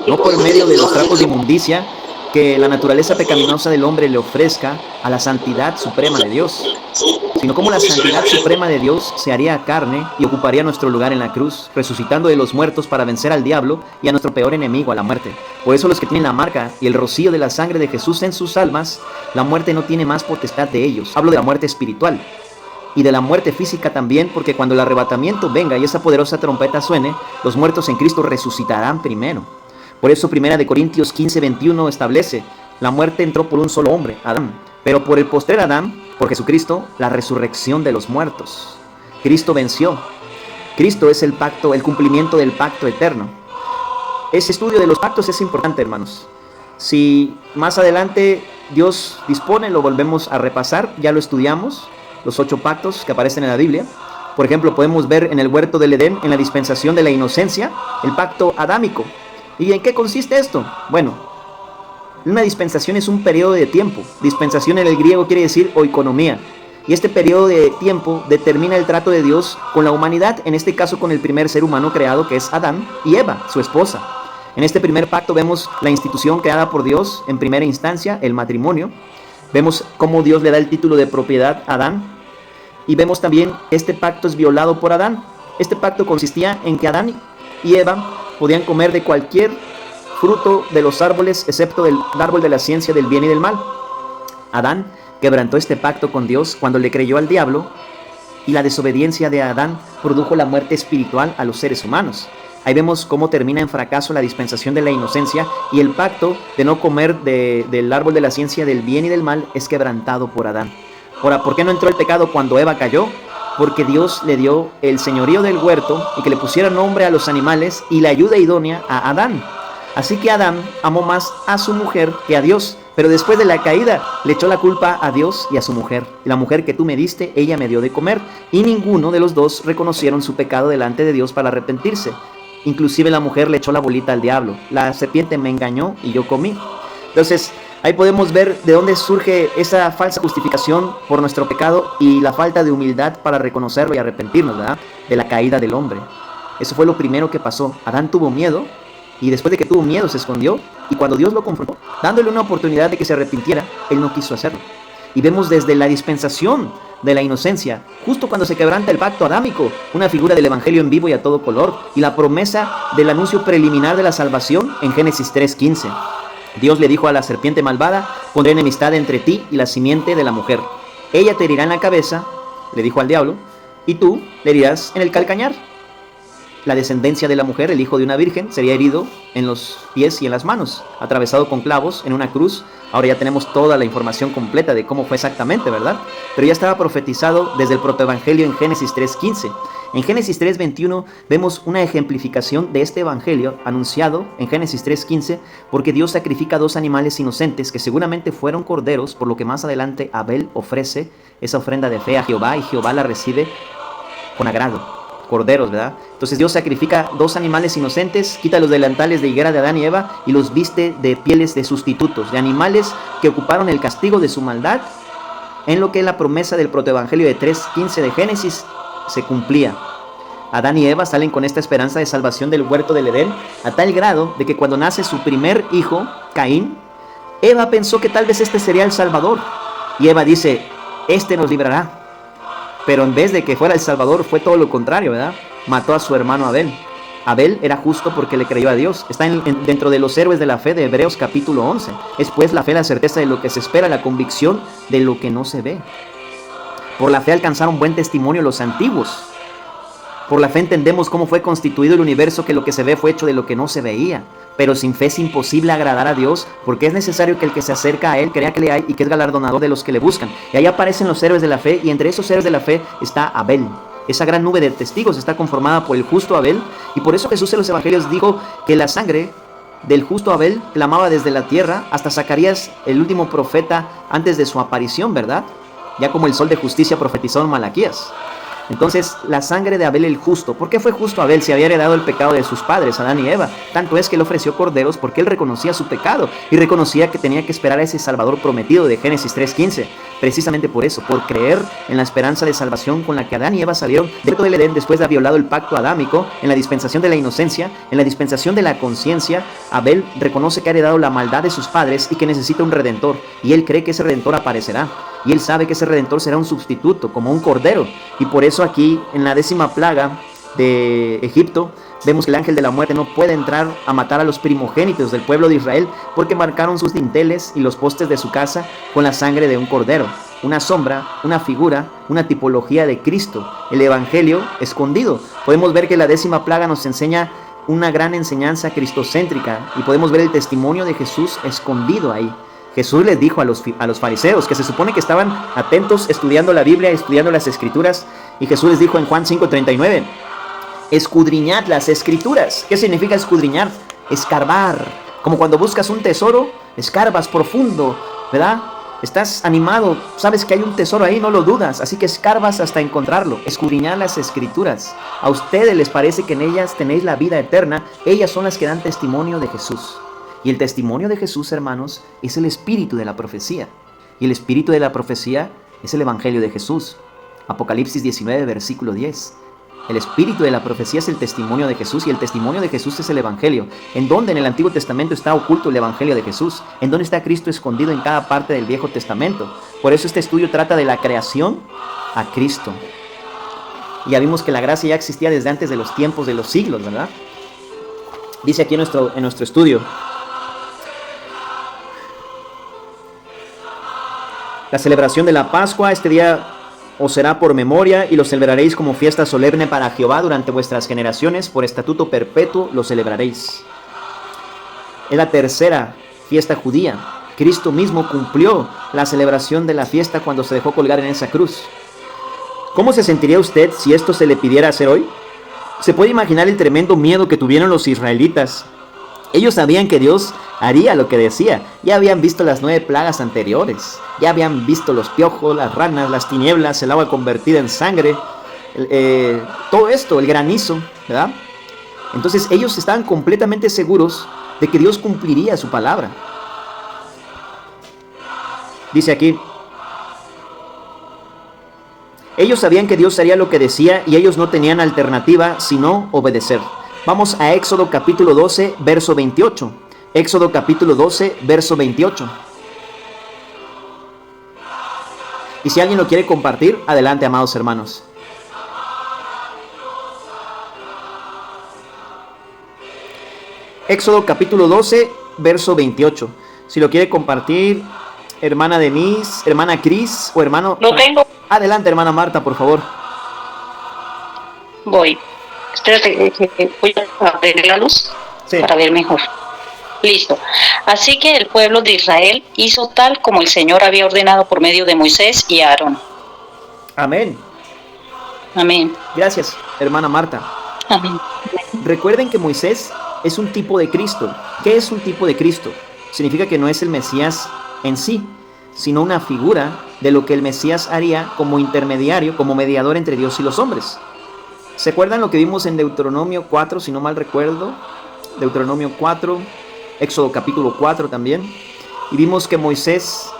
no por medio de los trapos de inmundicia que la naturaleza pecaminosa del hombre le ofrezca a la santidad suprema de Dios, sino como la santidad suprema de Dios se haría carne y ocuparía nuestro lugar en la cruz, resucitando de los muertos para vencer al diablo y a nuestro peor enemigo, a la muerte. Por eso los que tienen la marca y el rocío de la sangre de Jesús en sus almas, la muerte no tiene más potestad de ellos. Hablo de la muerte espiritual y de la muerte física también, porque cuando el arrebatamiento venga y esa poderosa trompeta suene, los muertos en Cristo resucitarán primero. Por eso 1 Corintios 15:21 establece: la muerte entró por un solo hombre, Adán, pero por el postrer Adán, por Jesucristo, la resurrección de los muertos. Cristo venció. Cristo es el pacto, el cumplimiento del pacto eterno. Ese estudio de los pactos es importante, hermanos. Si más adelante Dios dispone, lo volvemos a repasar. Ya lo estudiamos, los 8 pactos que aparecen en la Biblia. Por ejemplo, podemos ver en el huerto del Edén, en la dispensación de la inocencia, el pacto adámico. ¿Y en qué consiste esto? Bueno, una dispensación es un periodo de tiempo. Dispensación en el griego quiere decir oikonomía. Y este periodo de tiempo determina el trato de Dios con la humanidad, en este caso con el primer ser humano creado, que es Adán, y Eva, su esposa. En este primer pacto vemos la institución creada por Dios en primera instancia, el matrimonio. Vemos cómo Dios le da el título de propiedad a Adán. Y vemos también que este pacto es violado por Adán. Este pacto consistía en que Adán y Eva podían comer de cualquier fruto de los árboles, excepto del árbol de la ciencia del bien y del mal. Adán quebrantó este pacto con Dios cuando le creyó al diablo, y la desobediencia de Adán produjo la muerte espiritual a los seres humanos. Ahí vemos cómo termina en fracaso la dispensación de la inocencia, y el pacto de no comer del árbol de la ciencia del bien y del mal es quebrantado por Adán. Ahora, ¿por qué no entró el pecado cuando Eva cayó? Porque Dios le dio el señorío del huerto y que le pusiera nombre a los animales y la ayuda idónea a Adán. Así que Adán amó más a su mujer que a Dios, pero después de la caída le echó la culpa a Dios y a su mujer. La mujer que tú me diste, ella me dio de comer, y ninguno de los dos reconocieron su pecado delante de Dios para arrepentirse. Inclusive la mujer le echó la bolita al diablo. La serpiente me engañó y yo comí. Entonces, ahí podemos ver de dónde surge esa falsa justificación por nuestro pecado y la falta de humildad para reconocerlo y arrepentirnos, ¿verdad?, de la caída del hombre. Eso fue lo primero que pasó. Adán tuvo miedo, y después de que tuvo miedo se escondió, y cuando Dios lo confrontó, dándole una oportunidad de que se arrepintiera, él no quiso hacerlo. Y vemos desde la dispensación de la inocencia, justo cuando se quebranta el pacto adámico, una figura del evangelio en vivo y a todo color, y la promesa del anuncio preliminar de la salvación en Génesis 3:15. Dios le dijo a la serpiente malvada: pondré enemistad entre ti y la simiente de la mujer. Ella te herirá en la cabeza, le dijo al diablo, y tú le herirás en el calcañar. La descendencia de la mujer, el hijo de una virgen, sería herido en los pies y en las manos, atravesado con clavos en una cruz. Ahora ya tenemos toda la información completa de cómo fue exactamente, ¿verdad? Pero ya estaba profetizado desde el protoevangelio en Génesis 3:15. En Génesis 3:21 vemos una ejemplificación de este evangelio anunciado en Génesis 3:15, porque Dios sacrifica 2 animales inocentes que seguramente fueron corderos, por lo que más adelante Abel ofrece esa ofrenda de fe a Jehová, y Jehová la recibe con agrado. Corderos, ¿verdad? Entonces Dios sacrifica 2 animales inocentes, quita los delantales de higuera de Adán y Eva y los viste de pieles de sustitutos, de animales que ocuparon el castigo de su maldad, en lo que la promesa del protoevangelio de 3:15 de Génesis se cumplía. Adán y Eva salen con esta esperanza de salvación del huerto del Edén, a tal grado de que cuando nace su primer hijo, Caín, Eva pensó que tal vez este sería el Salvador, y Eva dice: este nos librará. Pero en vez de que fuera el Salvador, fue todo lo contrario, ¿verdad? Mató a su hermano Abel. Abel era justo porque le creyó a Dios. Está dentro de los héroes de la fe de Hebreos capítulo 11. Es pues la fe la certeza de lo que se espera, la convicción de lo que no se ve. Por la fe alcanzaron buen testimonio los antiguos. Por la fe entendemos cómo fue constituido el universo, que lo que se ve fue hecho de lo que no se veía. Pero sin fe es imposible agradar a Dios, porque es necesario que el que se acerca a Él crea que le hay y que es galardonador de los que le buscan. Y ahí aparecen los héroes de la fe, y entre esos héroes de la fe está Abel. Esa gran nube de testigos está conformada por el justo Abel, y por eso Jesús en los evangelios dijo que la sangre del justo Abel clamaba desde la tierra hasta Zacarías, el último profeta antes de su aparición, ¿verdad? Ya como el sol de justicia profetizó en Malaquías. Entonces, la sangre de Abel el justo. ¿Por qué fue justo Abel si había heredado el pecado de sus padres, Adán y Eva? Tanto es que él ofreció corderos porque él reconocía su pecado y reconocía que tenía que esperar a ese Salvador prometido de Génesis 3:15. Precisamente por eso, por creer en la esperanza de salvación con la que Adán y Eva salieron del Edén después de haber violado el pacto adámico, en la dispensación de la inocencia, en la dispensación de la conciencia, Abel reconoce que ha heredado la maldad de sus padres y que necesita un redentor, y él cree que ese redentor aparecerá. Y él sabe que ese redentor será un sustituto, como un cordero. Y por eso aquí, en la 10ª plaga de Egipto, vemos que el ángel de la muerte no puede entrar a matar a los primogénitos del pueblo de Israel, porque marcaron sus dinteles y los postes de su casa con la sangre de un cordero. Una sombra, una figura, una tipología de Cristo, el evangelio escondido. Podemos ver que la 10ª plaga nos enseña una gran enseñanza cristocéntrica, y podemos ver el testimonio de Jesús escondido ahí. Jesús les dijo a los fariseos, que se supone que estaban atentos estudiando la Biblia, estudiando las Escrituras, y Jesús les dijo en Juan 5:39, escudriñad las Escrituras. ¿Qué significa escudriñar? Escarbar. Como cuando buscas un tesoro, escarbas profundo, ¿verdad? Estás animado, sabes que hay un tesoro ahí, no lo dudas, así que escarbas hasta encontrarlo. Escudriñad las escrituras. A ustedes les parece que en ellas tenéis la vida eterna. Ellas son las que dan testimonio de Jesús. Y el testimonio de Jesús, hermanos, es el espíritu de la profecía. Y el espíritu de la profecía es el evangelio de Jesús. Apocalipsis 19, versículo 10. El espíritu de la profecía es el testimonio de Jesús y el testimonio de Jesús es el evangelio. ¿En dónde en el Antiguo Testamento está oculto el evangelio de Jesús? ¿En dónde está Cristo escondido en cada parte del Viejo Testamento? Por eso este estudio trata de la creación a Cristo. Y ya vimos que la gracia ya existía desde antes de los tiempos de los siglos, ¿verdad? Dice aquí en nuestro estudio: la celebración de la Pascua, este día os será por memoria y lo celebraréis como fiesta solemne para Jehová durante vuestras generaciones, por estatuto perpetuo lo celebraréis. Es la tercera fiesta judía. Cristo mismo cumplió la celebración de la fiesta cuando se dejó colgar en esa cruz. ¿Cómo se sentiría usted si esto se le pidiera hacer hoy? Se puede imaginar el tremendo miedo que tuvieron los israelitas. Ellos sabían que Dios haría lo que decía. Ya habían visto las 9 plagas anteriores. Ya habían visto los piojos, las ranas, las tinieblas, el agua convertida en sangre. Todo esto, el granizo, ¿verdad? Entonces ellos estaban completamente seguros de que Dios cumpliría su palabra. Dice aquí: ellos sabían que Dios haría lo que decía y ellos no tenían alternativa sino obedecer. Vamos a Éxodo capítulo 12, verso 28. Éxodo capítulo 12, verso 28. Y si alguien lo quiere compartir, adelante, amados hermanos. Éxodo capítulo 12, verso 28. Si lo quiere compartir, hermana Denise, hermana Cris o hermano... Lo tengo. Adelante, hermana Marta, por favor. Voy. Espérate, voy a abrir la luz para ver mejor. Listo. Así que el pueblo de Israel hizo tal como el Señor había ordenado por medio de Moisés y Aarón. Amén. Amén. Gracias, hermana Marta. Amén. Recuerden que Moisés es un tipo de Cristo. ¿Qué es un tipo de Cristo? Significa que no es el Mesías en sí, sino una figura de lo que el Mesías haría como intermediario, como mediador entre Dios y los hombres. ¿Se acuerdan lo que vimos en Deuteronomio 4, si no mal recuerdo? Deuteronomio 4, Éxodo capítulo 4 también. Y vimos que Moisés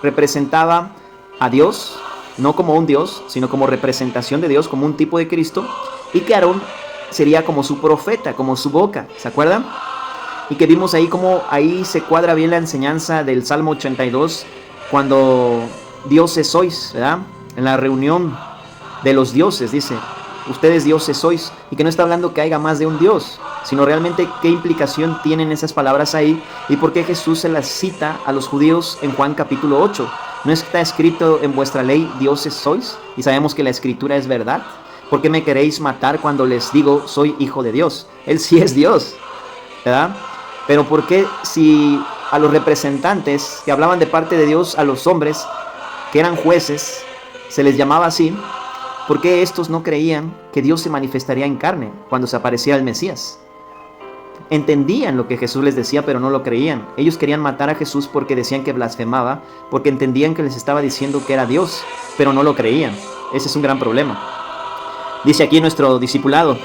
representaba a Dios, no como un Dios, sino como representación de Dios, como un tipo de Cristo. Y que Aarón sería como su profeta, como su boca, ¿se acuerdan? Y que vimos ahí como ahí se cuadra bien la enseñanza del Salmo 82, cuando dioses sois, ¿verdad? En la reunión de los dioses, dice: ustedes dioses sois, y que no está hablando que haya más de un Dios, sino realmente qué implicación tienen esas palabras ahí y por qué Jesús se las cita a los judíos en Juan capítulo 8. ¿No está escrito en vuestra ley dioses sois? Y sabemos que la escritura es verdad. ¿Por qué me queréis matar cuando les digo soy hijo de Dios? Él sí es Dios, ¿verdad? Pero ¿por qué si a los representantes que hablaban de parte de Dios, a los hombres que eran jueces, se les llamaba así? ¿Por qué estos no creían que Dios se manifestaría en carne cuando se aparecía el Mesías? Entendían lo que Jesús les decía, pero no lo creían. Ellos querían matar a Jesús porque decían que blasfemaba, porque entendían que les estaba diciendo que era Dios, pero no lo creían. Ese es un gran problema. Dice aquí nuestro discipulado: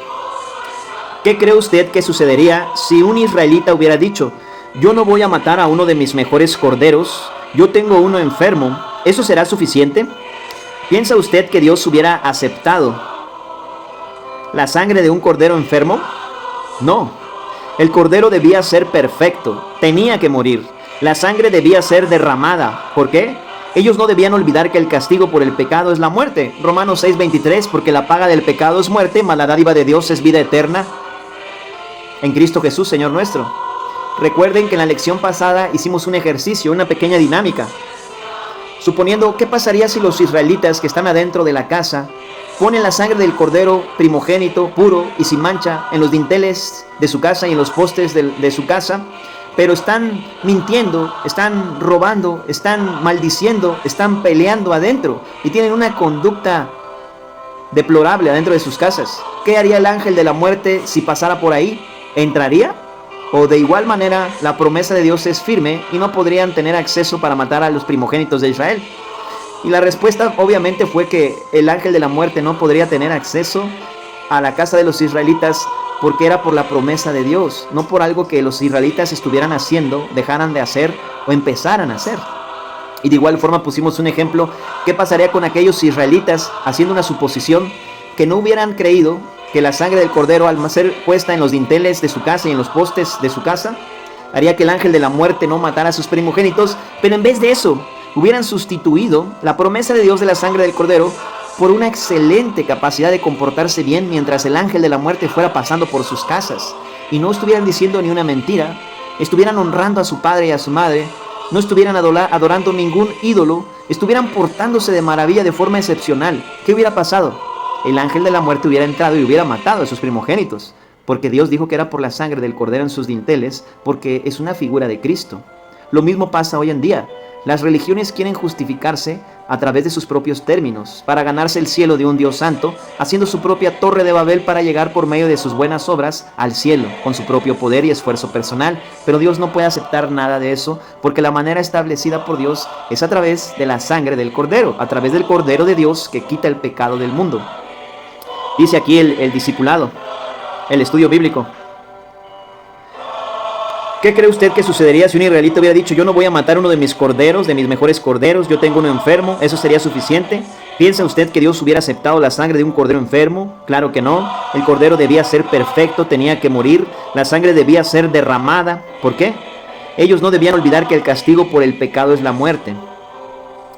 ¿qué cree usted que sucedería si un israelita hubiera dicho: yo no voy a matar a uno de mis mejores corderos, yo tengo uno enfermo? ¿Eso será suficiente? ¿Piensa usted que Dios hubiera aceptado la sangre de un cordero enfermo? No. El cordero debía ser perfecto, tenía que morir. La sangre debía ser derramada. ¿Por qué? Ellos no debían olvidar que el castigo por el pecado es la muerte. Romanos 6:23, porque la paga del pecado es muerte, mas la dádiva de Dios es vida eterna en Cristo Jesús, Señor nuestro. Recuerden que en la lección pasada hicimos un ejercicio, una pequeña dinámica. Suponiendo, ¿qué pasaría si los israelitas que están adentro de la casa ponen la sangre del cordero primogénito, puro y sin mancha, en los dinteles de su casa y en los postes de su casa, pero están mintiendo, están robando, están maldiciendo, están peleando adentro y tienen una conducta deplorable adentro de sus casas? ¿Qué haría el ángel de la muerte si pasara por ahí? ¿Entraría? O de igual manera, la promesa de Dios es firme y no podrían tener acceso para matar a los primogénitos de Israel. Y la respuesta obviamente fue que el ángel de la muerte no podría tener acceso a la casa de los israelitas porque era por la promesa de Dios, no por algo que los israelitas estuvieran haciendo, dejaran de hacer o empezaran a hacer. Y de igual forma pusimos un ejemplo, ¿qué pasaría con aquellos israelitas haciendo una suposición que no hubieran creído que la sangre del cordero, al ser puesta en los dinteles de su casa y en los postes de su casa, haría que el ángel de la muerte no matara a sus primogénitos? Pero en vez de eso, hubieran sustituido la promesa de Dios de la sangre del cordero por una excelente capacidad de comportarse bien mientras el ángel de la muerte fuera pasando por sus casas, y no estuvieran diciendo ni una mentira, estuvieran honrando a su padre y a su madre, no estuvieran adorando ningún ídolo, estuvieran portándose de maravilla de forma excepcional. ¿Qué hubiera pasado? El ángel de la muerte hubiera entrado y hubiera matado a sus primogénitos, porque Dios dijo que era por la sangre del cordero en sus dinteles, porque es una figura de Cristo. Lo mismo pasa hoy en día. Las religiones quieren justificarse a través de sus propios términos, para ganarse el cielo de un Dios santo, haciendo su propia torre de Babel para llegar por medio de sus buenas obras al cielo, con su propio poder y esfuerzo personal. Pero Dios no puede aceptar nada de eso, porque la manera establecida por Dios es a través de la sangre del Cordero, a través del Cordero de Dios que quita el pecado del mundo. Dice aquí el discipulado, el estudio bíblico. ¿Qué cree usted que sucedería si un israelita hubiera dicho: yo no voy a matar uno de mis corderos, de mis mejores corderos, yo tengo uno enfermo? ¿Eso sería suficiente? ¿Piensa usted que Dios hubiera aceptado la sangre de un cordero enfermo? Claro que no. El cordero debía ser perfecto, tenía que morir, la sangre debía ser derramada. ¿Por qué? Ellos no debían olvidar que el castigo por el pecado es la muerte.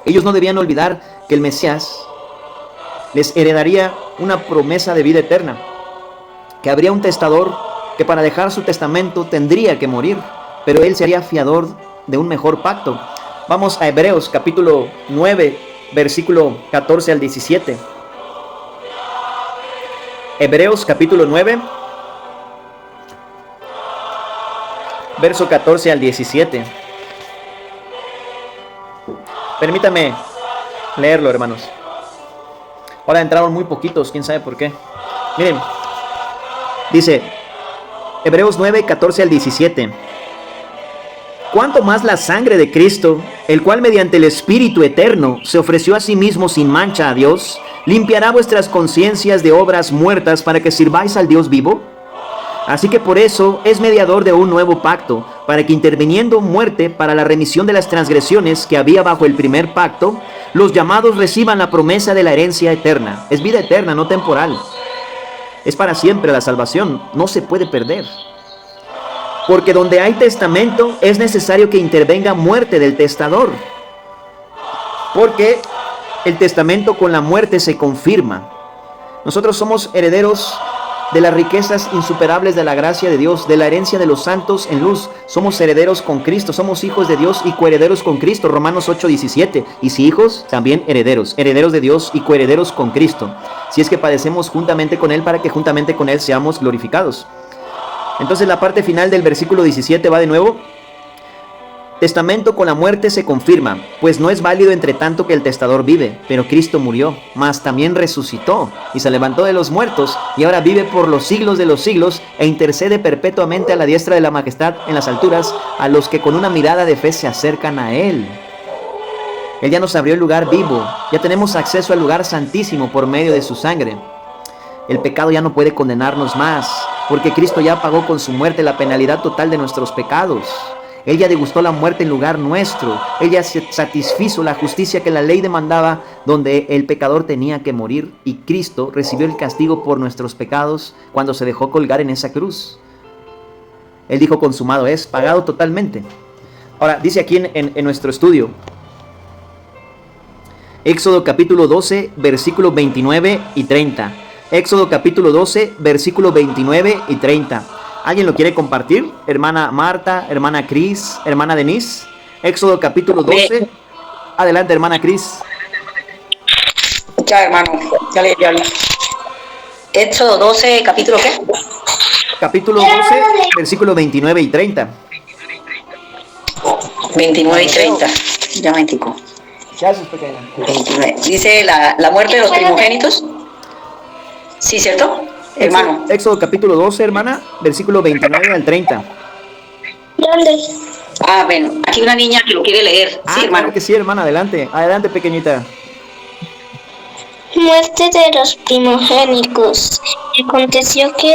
Ellos no debían olvidar que el Mesías les heredaría una promesa de vida eterna, que habría un testador que para dejar su testamento tendría que morir, pero él sería fiador de un mejor pacto. Vamos a Hebreos capítulo 9, versículo 14 al 17. Hebreos capítulo 9, verso 14 al 17. Permítame leerlo, hermanos. Ahora entraron muy poquitos, quién sabe por qué. Miren, dice Hebreos 9, 14 al 17. ¿Cuánto más la sangre de Cristo, el cual mediante el Espíritu eterno se ofreció a sí mismo sin mancha a Dios, limpiará vuestras conciencias de obras muertas para que sirváis al Dios vivo? Así que por eso es mediador de un nuevo pacto, para que interviniendo muerte para la remisión de las transgresiones que había bajo el primer pacto, los llamados reciban la promesa de la herencia eterna. Es vida eterna, no temporal. Es para siempre la salvación, no se puede perder. Porque donde hay testamento es necesario que intervenga muerte del testador. Porque el testamento con la muerte se confirma. Nosotros somos herederos de las riquezas insuperables de la gracia de Dios, de la herencia de los santos en luz. Somos herederos con Cristo, somos hijos de Dios y coherederos con Cristo, Romanos 8:17. Y si hijos, también herederos, herederos de Dios y coherederos con Cristo, si es que padecemos juntamente con Él, para que juntamente con Él seamos glorificados. Entonces la parte final del versículo 17 va de nuevo. Testamento con la muerte se confirma, pues no es válido entre tanto que el testador vive, pero Cristo murió, mas también resucitó y se levantó de los muertos y ahora vive por los siglos de los siglos e intercede perpetuamente a la diestra de la majestad en las alturas a los que con una mirada de fe se acercan a Él. Él ya nos abrió el lugar vivo, ya tenemos acceso al lugar santísimo por medio de su sangre. El pecado ya no puede condenarnos más, porque Cristo ya pagó con su muerte la penalidad total de nuestros pecados. Él ya degustó la muerte en lugar nuestro. Él ya satisfizo la justicia que la ley demandaba, donde el pecador tenía que morir. Y Cristo recibió el castigo por nuestros pecados cuando se dejó colgar en esa cruz. Él dijo: consumado es, pagado totalmente. Ahora, dice aquí en nuestro estudio, Éxodo capítulo 12, versículos 29 y 30. Éxodo capítulo 12, versículos 29 y 30. ¿Alguien lo quiere compartir? Hermana Marta, hermana Cris, hermana Denise. Éxodo capítulo 12. Adelante, hermana Cris. Ya, hermano, ya le. Éxodo 12, capítulo ¿qué? Capítulo 12, versículos 29 y 30. 29 y 30. Ya me indicó. 29. Dice la muerte de los primogénitos. Sí, ¿cierto? Hermano. Éxodo capítulo 12, hermana, versículo 29 al 30. ¿Dónde? Ah, bueno, aquí una niña que lo quiere leer. Sí, hermano. Claro que sí, hermana, adelante. Adelante, pequeñita. Muerte de los primogénitos. Aconteció que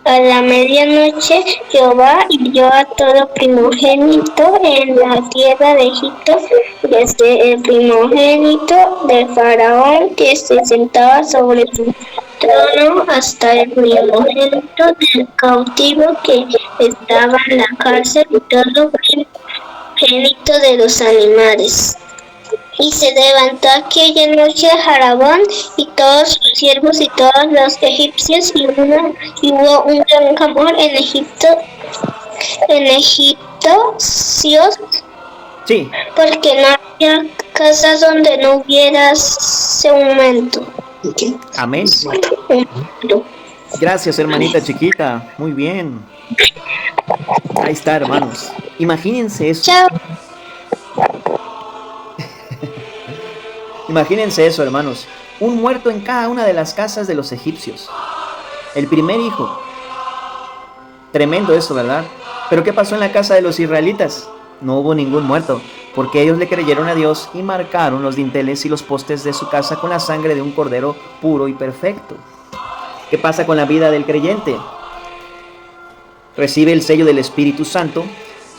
a la medianoche Jehová hirió a todo primogénito en la tierra de Egipto, desde el primogénito de Faraón que se sentaba sobre su trono hasta el primogénito del cautivo que estaba en la cárcel y todo primogénito de los animales. Y se levantó aquella noche Jarabón y todos sus siervos y todos los egipcios, y hubo un gran clamor en Egipto, Sí, porque no había casa donde no hubiera cemento. amén. Gracias, hermanita chiquita. Muy bien. Ahí está, hermanos. Imagínense eso. Chao. Imagínense eso, hermanos. Un muerto en cada una de las casas de los egipcios. El primer hijo. Tremendo eso, ¿verdad? Pero ¿qué pasó en la casa de los israelitas? No hubo ningún muerto, porque ellos le creyeron a Dios y marcaron los dinteles y los postes de su casa con la sangre de un cordero puro y perfecto. ¿Qué pasa con la vida del creyente? Recibe el sello del Espíritu Santo,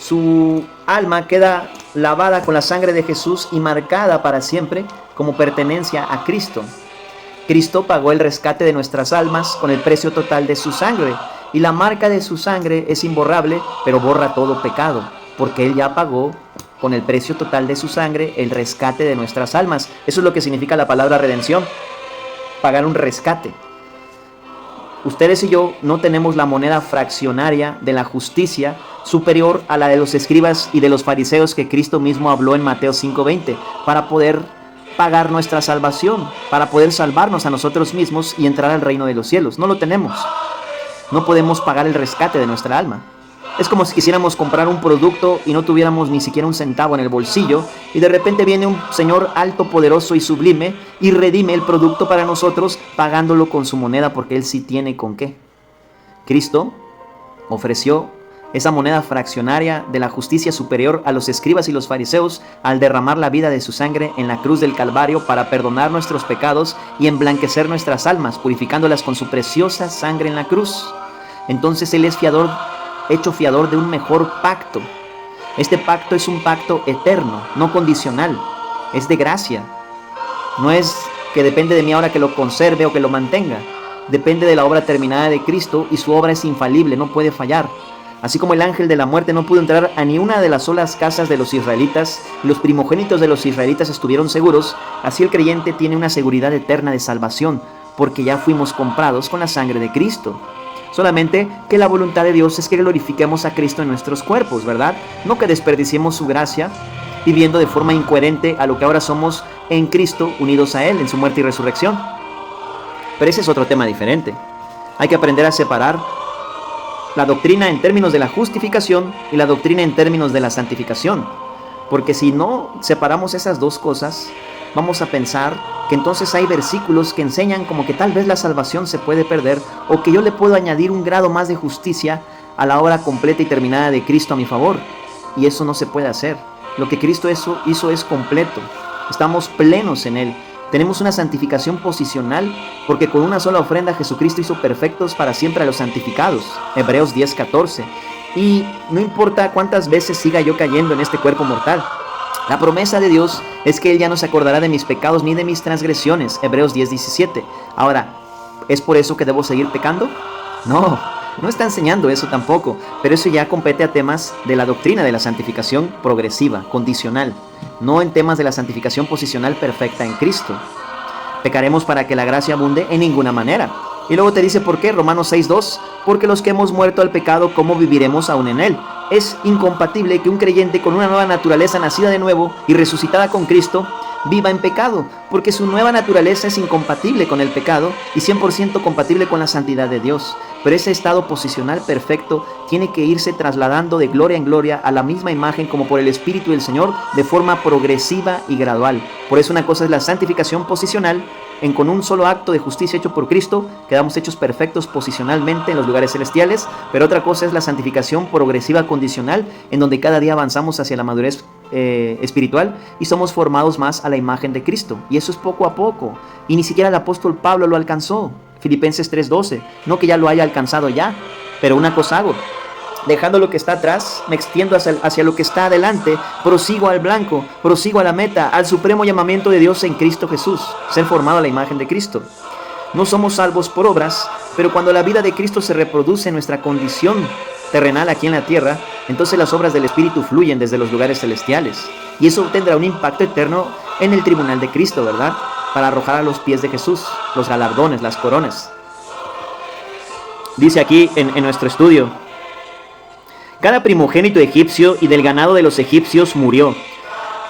su alma queda lavada con la sangre de Jesús y marcada para siempre como pertenencia a Cristo. Cristo pagó el rescate de nuestras almas con el precio total de su sangre, y la marca de su sangre es imborrable, pero borra todo pecado, porque Él ya pagó con el precio total de su sangre el rescate de nuestras almas. Eso es lo que significa la palabra redención, pagar un rescate. Ustedes y yo no tenemos la moneda fraccionaria de la justicia superior a la de los escribas y de los fariseos que Cristo mismo habló en Mateo 5:20, para poder pagar nuestra salvación, para poder salvarnos a nosotros mismos y entrar al reino de los cielos. No lo tenemos. No podemos pagar el rescate de nuestra alma. Es como si quisiéramos comprar un producto y no tuviéramos ni siquiera un centavo en el bolsillo, y de repente viene un Señor alto, poderoso y sublime y redime el producto para nosotros pagándolo con su moneda, porque Él sí tiene con qué. Cristo ofreció esa moneda fraccionaria de la justicia superior a los escribas y los fariseos al derramar la vida de su sangre en la cruz del Calvario para perdonar nuestros pecados y emblanquecer nuestras almas, purificándolas con su preciosa sangre en la cruz. Entonces Él es hecho fiador de un mejor pacto. Este pacto es un pacto eterno, no condicional, es de gracia. No es que depende de mí ahora que lo conserve o que lo mantenga. Depende de la obra terminada de Cristo, y su obra es infalible, no puede fallar. Así como el ángel de la muerte no pudo entrar a ni una de las solas casas de los israelitas, y los primogénitos de los israelitas estuvieron seguros, así el creyente tiene una seguridad eterna de salvación, porque ya fuimos comprados con la sangre de Cristo. Solamente que la voluntad de Dios es que glorifiquemos a Cristo en nuestros cuerpos, ¿verdad? No que desperdiciemos su gracia viviendo de forma incoherente a lo que ahora somos en Cristo, unidos a Él en su muerte y resurrección. Pero ese es otro tema diferente. Hay que aprender a separar la doctrina en términos de la justificación y la doctrina en términos de la santificación. Porque si no separamos esas dos cosas, vamos a pensar que entonces hay versículos que enseñan como que tal vez la salvación se puede perder, o que yo le puedo añadir un grado más de justicia a la obra completa y terminada de Cristo a mi favor. Y eso no se puede hacer. Lo que Cristo hizo es completo. Estamos plenos en Él. Tenemos una santificación posicional, porque con una sola ofrenda Jesucristo hizo perfectos para siempre a los santificados. Hebreos 10:14. Y no importa cuántas veces siga yo cayendo en este cuerpo mortal, la promesa de Dios es que Él ya no se acordará de mis pecados ni de mis transgresiones. Hebreos 10:17. Ahora, ¿es por eso que debo seguir pecando? No, no está enseñando eso tampoco, pero eso ya compete a temas de la doctrina de la santificación progresiva, condicional, no en temas de la santificación posicional perfecta en Cristo. Pecaremos para que la gracia abunde en ninguna manera. Y luego te dice por qué, Romanos 6:2, porque los que hemos muerto al pecado, ¿cómo viviremos aún en él? Es incompatible que un creyente con una nueva naturaleza nacida de nuevo y resucitada con Cristo viva en pecado, porque su nueva naturaleza es incompatible con el pecado y 100% compatible con la santidad de Dios. pero ese estado posicional perfecto tiene que irse trasladando de gloria en gloria a la misma imagen como por el Espíritu del Señor de forma progresiva y gradual. Por eso una cosa es la santificación posicional, con un solo acto de justicia hecho por Cristo, quedamos hechos perfectos posicionalmente en los lugares celestiales, pero otra cosa es la santificación progresiva condicional, en donde cada día avanzamos hacia la madurez espiritual y somos formados más a la imagen de Cristo. Y eso es poco a poco, y ni siquiera el apóstol Pablo lo alcanzó. Filipenses 3:12, no que ya lo haya alcanzado ya, pero una cosa hago, dejando lo que está atrás, me extiendo hacia lo que está adelante, prosigo al blanco, prosigo a la meta, al supremo llamamiento de Dios en Cristo Jesús, ser formado a la imagen de Cristo. No somos salvos por obras, pero cuando la vida de Cristo se reproduce en nuestra condición terrenal aquí en la tierra, entonces las obras del Espíritu fluyen desde los lugares celestiales, y eso tendrá un impacto eterno en el tribunal de Cristo, ¿verdad? Para arrojar a los pies de Jesús los galardones, las coronas. Dice aquí en nuestro estudio: cada primogénito egipcio y del ganado de los egipcios murió.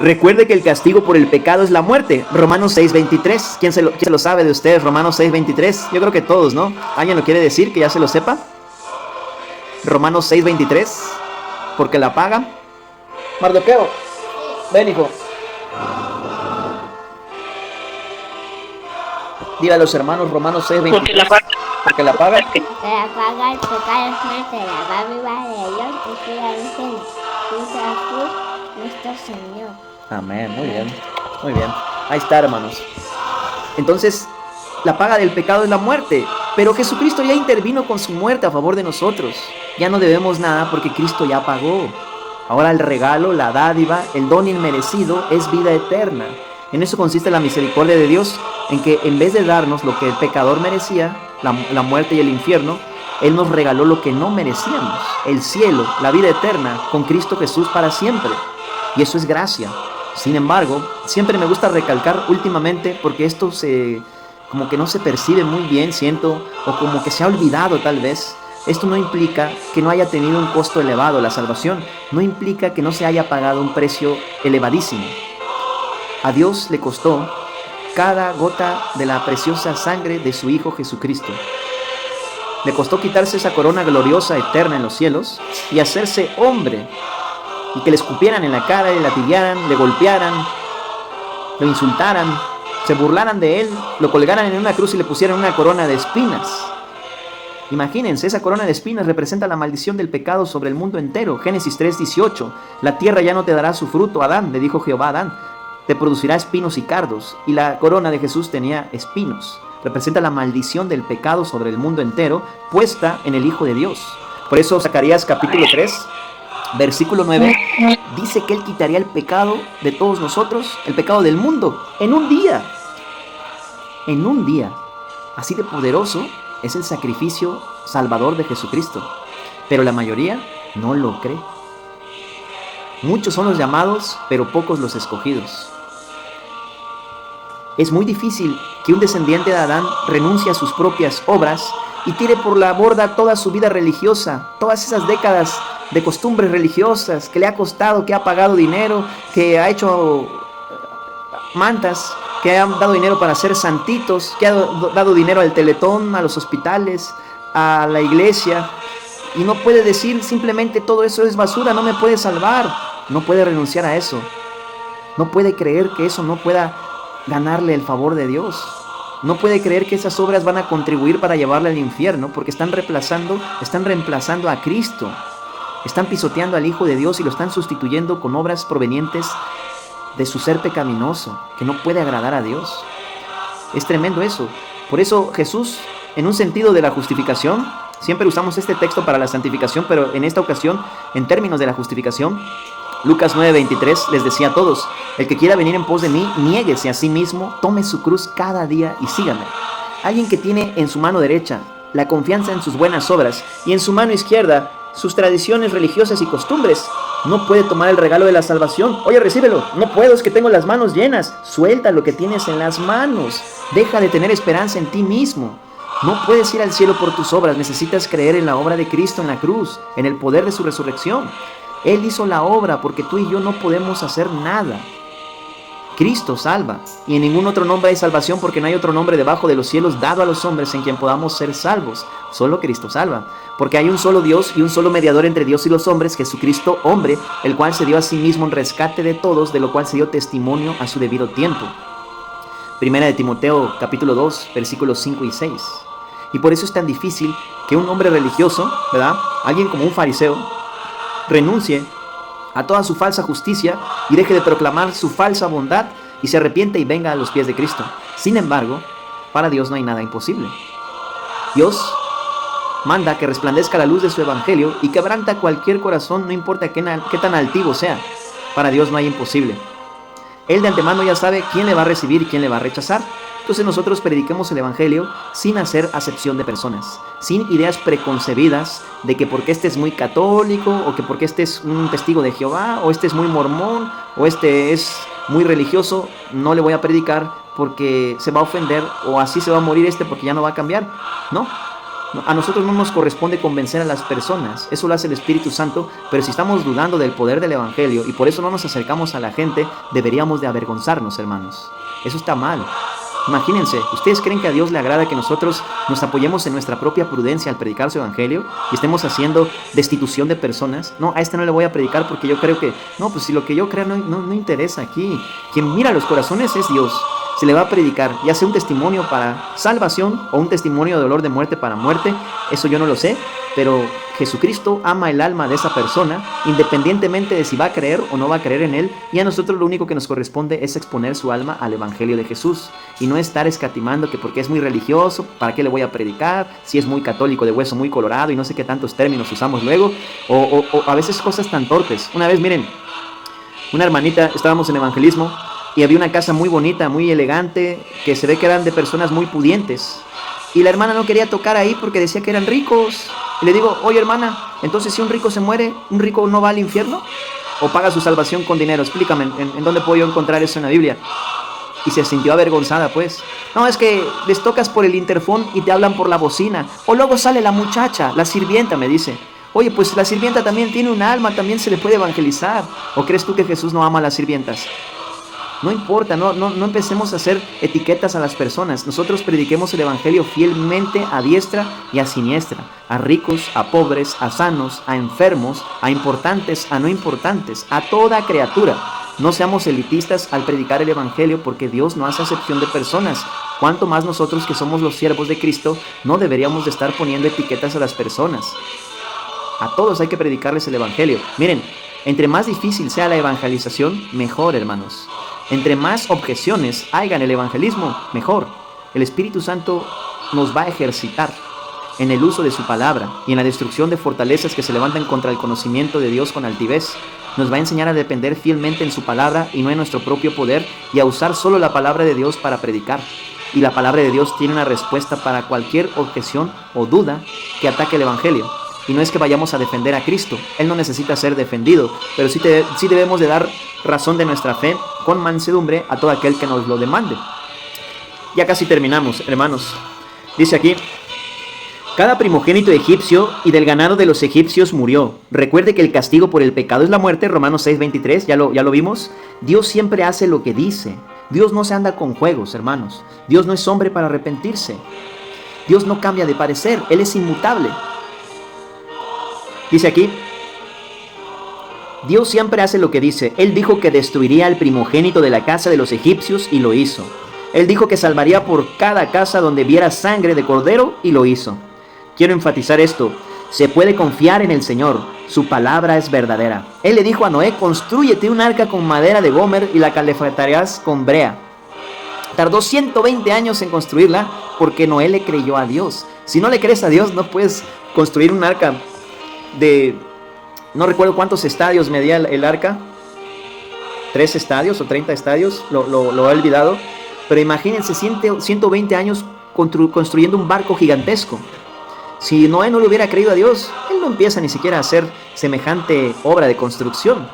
Recuerde que el castigo por el pecado es la muerte. Romanos 6:23. ¿Quién se lo sabe de ustedes? Romanos 6:23. Yo creo que todos, ¿no? ¿Alguien lo quiere decir que ya se lo sepa? Romanos 6:23. Porque la paga. Mardoqueo, ven, hijo. Dile a los hermanos Romanos 6:23. Porque la paga. La paga el pecado es muerte, la dádiva de Dios es vida eterna. Jesús nuestro Señor. Amén, muy bien, muy bien. Ahí está, hermanos. Entonces, la paga del pecado es la muerte, pero Jesucristo ya intervino con su muerte a favor de nosotros. Ya no debemos nada porque Cristo ya pagó. Ahora el regalo, la dádiva, el don inmerecido es vida eterna. En eso consiste la misericordia de Dios, en que en vez de darnos lo que el pecador merecía, la muerte y el infierno, Él nos regaló lo que no merecíamos, el cielo, la vida eterna, con Cristo Jesús para siempre. Y eso es gracia. Sin embargo, siempre me gusta recalcar últimamente, porque esto como que no se percibe muy bien, siento, o como que se ha olvidado tal vez. Esto no implica que no haya tenido un costo elevado la salvación, no implica que no se haya pagado un precio elevadísimo. A Dios le costó cada gota de la preciosa sangre de su Hijo Jesucristo. Le costó quitarse esa corona gloriosa eterna en los cielos y hacerse hombre, y que le escupieran en la cara, le latiguearan, le golpearan, lo insultaran, se burlaran de él, lo colgaran en una cruz y le pusieran una corona de espinas. Imagínense, esa corona de espinas representa la maldición del pecado sobre el mundo entero. Génesis 3:18. La tierra ya no te dará su fruto, Adán, le dijo Jehová a Adán. Te producirá espinos y cardos. Y la corona de Jesús tenía espinos. Representa la maldición del pecado sobre el mundo entero, puesta en el Hijo de Dios. Por eso Zacarías capítulo 3, versículo 9, dice que Él quitaría el pecado de todos nosotros, el pecado del mundo, en un día. En un día. Así de poderoso es el sacrificio salvador de Jesucristo. Pero la mayoría no lo cree. Muchos son los llamados, pero pocos los escogidos. Es muy difícil que un descendiente de Adán renuncie a sus propias obras y tire por la borda toda su vida religiosa, todas esas décadas de costumbres religiosas que le ha costado, que ha pagado dinero, que ha hecho mantas, que ha dado dinero para ser santitos, que ha dado dinero al Teletón, a los hospitales, a la iglesia, y no puede decir simplemente todo eso es basura, no me puede salvar. No puede renunciar a eso. No puede creer que eso no pueda ganarle el favor de Dios. No puede creer que esas obras van a contribuir para llevarle al infierno, porque están reemplazando a Cristo. Están pisoteando al Hijo de Dios y lo están sustituyendo con obras provenientes de su ser pecaminoso, que no puede agradar a Dios. Es tremendo eso. Por eso Jesús, en un sentido de la justificación, siempre usamos este texto para la santificación, pero en esta ocasión, en términos de la justificación, Lucas 9:23 les decía a todos: el que quiera venir en pos de mí, niéguese a sí mismo, tome su cruz cada día y sígame. Alguien que tiene en su mano derecha la confianza en sus buenas obras y en su mano izquierda sus tradiciones religiosas y costumbres, no puede tomar el regalo de la salvación. Oye, recíbelo. No puedo, es que tengo las manos llenas. Suelta lo que tienes en las manos. Deja de tener esperanza en ti mismo. No puedes ir al cielo por tus obras. Necesitas creer en la obra de Cristo en la cruz, en el poder de su resurrección. Él hizo la obra porque tú y yo no podemos hacer nada. Cristo salva, y en ningún otro nombre hay salvación, porque no hay otro nombre debajo de los cielos dado a los hombres en quien podamos ser salvos. Solo Cristo salva, porque hay un solo Dios y un solo mediador entre Dios y los hombres, Jesucristo hombre, el cual se dio a sí mismo en rescate de todos, de lo cual se dio testimonio a su debido tiempo. Primera de Timoteo capítulo 2 versículos 5 y 6. Y por eso es tan difícil que un hombre religioso, ¿verdad?, alguien como un fariseo, renuncie a toda su falsa justicia y deje de proclamar su falsa bondad y se arrepiente y venga a los pies de Cristo. Sin embargo, para Dios no hay nada imposible. Dios manda que resplandezca la luz de su evangelio y quebranta cualquier corazón, no importa qué tan altivo sea. Para Dios no hay imposible. Él de antemano ya sabe quién le va a recibir y quién le va a rechazar. Entonces nosotros prediquemos el evangelio sin hacer acepción de personas, sin ideas preconcebidas de que porque este es muy católico, o que porque este es un testigo de Jehová, o este es muy mormón, o este es muy religioso, no le voy a predicar porque se va a ofender, o así se va a morir este porque ya no va a cambiar. No, a nosotros no nos corresponde convencer a las personas, eso lo hace el Espíritu Santo, pero si estamos dudando del poder del evangelio y por eso no nos acercamos a la gente, deberíamos de avergonzarnos, hermanos. Eso está mal. Imagínense, ¿ustedes creen que a Dios le agrada que nosotros nos apoyemos en nuestra propia prudencia al predicar su evangelio y estemos haciendo destitución de personas? No, a este no le voy a predicar porque yo creo que... No, pues si lo que yo creo no interesa aquí. Quien mira los corazones es Dios. Se le va a predicar, ya sea un testimonio para salvación o un testimonio de dolor de muerte para muerte, eso yo no lo sé, pero Jesucristo ama el alma de esa persona, independientemente de si va a creer o no va a creer en Él, y a nosotros lo único que nos corresponde es exponer su alma al Evangelio de Jesús, y no estar escatimando que porque es muy religioso, ¿para qué le voy a predicar? Si es muy católico, de hueso muy colorado, y no sé qué tantos términos usamos luego, o a veces cosas tan torpes. Una vez, miren, una hermanita, estábamos en evangelismo, y había una casa muy bonita, muy elegante, que se ve que eran de personas muy pudientes. Y la hermana no quería tocar ahí porque decía que eran ricos. Y le digo, oye hermana, entonces si un rico se muere, ¿un rico no va al infierno? ¿O paga su salvación con dinero? Explícame, ¿en dónde puedo yo encontrar eso en la Biblia? Y se sintió avergonzada, pues. No, es que les tocas por el interfón y te hablan por la bocina. O luego sale la muchacha, la sirvienta, me dice. Oye, pues la sirvienta también tiene un alma, también se le puede evangelizar. ¿O crees tú que Jesús no ama a las sirvientas? No importa, no empecemos a hacer etiquetas a las personas. Nosotros prediquemos el evangelio fielmente a diestra y a siniestra, a ricos, a pobres, a sanos, a enfermos, a importantes, a no importantes, a toda criatura. No seamos elitistas al predicar el evangelio, porque Dios no hace acepción de personas. Cuanto más nosotros, que somos los siervos de Cristo, no deberíamos de estar poniendo etiquetas a las personas. A todos hay que predicarles el evangelio. Miren, entre más difícil sea la evangelización, mejor, hermanos. Entre más objeciones haya en el evangelismo, mejor. El Espíritu Santo nos va a ejercitar en el uso de su palabra y en la destrucción de fortalezas que se levantan contra el conocimiento de Dios con altivez. Nos va a enseñar a depender fielmente en su palabra y no en nuestro propio poder, y a usar solo la palabra de Dios para predicar. Y la palabra de Dios tiene una respuesta para cualquier objeción o duda que ataque el evangelio. Y no es que vayamos a defender a Cristo, Él no necesita ser defendido, pero sí debemos de dar razón de nuestra fe con mansedumbre a todo aquel que nos lo demande. Ya casi terminamos, hermanos. Dice aquí: cada primogénito egipcio y del ganado de los egipcios murió. Recuerde que el castigo por el pecado es la muerte, Romanos 6:23, ya lo vimos. Dios siempre hace lo que dice. Dios no se anda con juegos, hermanos. Dios no es hombre para arrepentirse. Dios no cambia de parecer, Él es inmutable. Dice aquí: Dios siempre hace lo que dice. Él dijo que destruiría al primogénito de la casa de los egipcios y lo hizo. Él dijo que salvaría por cada casa donde viera sangre de cordero y lo hizo. Quiero enfatizar esto: se puede confiar en el Señor, su palabra es verdadera. Él le dijo a Noé: constrúyete un arca con madera de gómer y la calefactarás con brea. Tardó 120 años en construirla porque Noé le creyó a Dios. Si no le crees a Dios, no puedes construir un arca de... no recuerdo cuántos estadios medía el arca. 3 estadios o 30 estadios, lo he olvidado. Pero imagínense, 120 años construyendo un barco gigantesco. Si Noé no le hubiera creído a Dios, él no empieza ni siquiera a hacer semejante obra de construcción.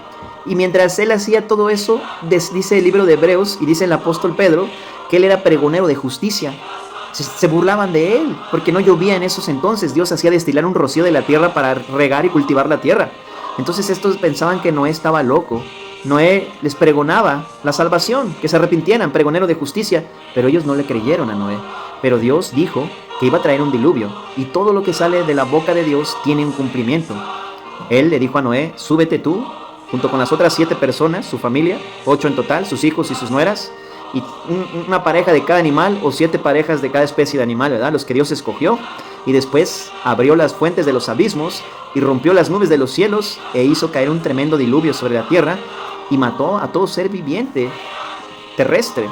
Y mientras él hacía todo eso, dice el libro de Hebreos y dice el apóstol Pedro que él era pregonero de justicia. Se burlaban de él porque no llovía en esos entonces. Dios hacía destilar un rocío de la tierra para regar y cultivar la tierra. Entonces estos pensaban que Noé estaba loco Noé les pregonaba la salvación, que se arrepintieran, pregonero de justicia, pero ellos no le creyeron a Noé. Pero Dios dijo que iba a traer un diluvio, y todo lo que sale de la boca de Dios tiene un cumplimiento. Él le dijo a Noé, súbete tú, junto con las otras 7 personas, su familia, 8 en total, sus hijos y sus nueras, y una pareja de cada animal, o 7 parejas de cada especie de animal, ¿verdad? Los que Dios escogió. Y después abrió las fuentes de los abismos, y rompió las nubes de los cielos, e hizo caer un tremendo diluvio sobre la tierra, y mató a todo ser viviente terrestre.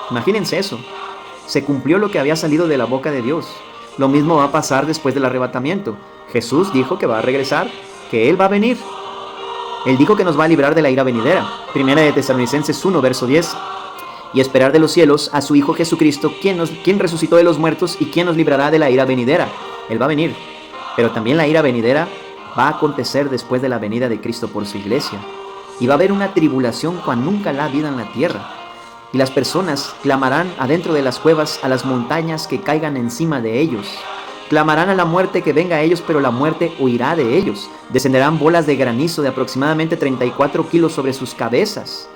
Imagínense eso. Se cumplió lo que había salido de la boca de Dios. Lo mismo va a pasar después del arrebatamiento. Jesús dijo que va a regresar, que Él va a venir. Él dijo que nos va a librar de la ira venidera. Primera de Tesalonicenses 1, verso 10. Y esperar de los cielos a su Hijo Jesucristo, quien resucitó de los muertos y quien nos librará de la ira venidera. Él va a venir. Pero también la ira venidera va a acontecer después de la venida de Cristo por su iglesia. Y va a haber una tribulación cual nunca la ha habido en la tierra. Y las personas clamarán adentro de las cuevas a las montañas que caigan encima de ellos. Clamarán a la muerte que venga a ellos, pero la muerte huirá de ellos. Descenderán bolas de granizo de aproximadamente 34 kilos sobre sus cabezas.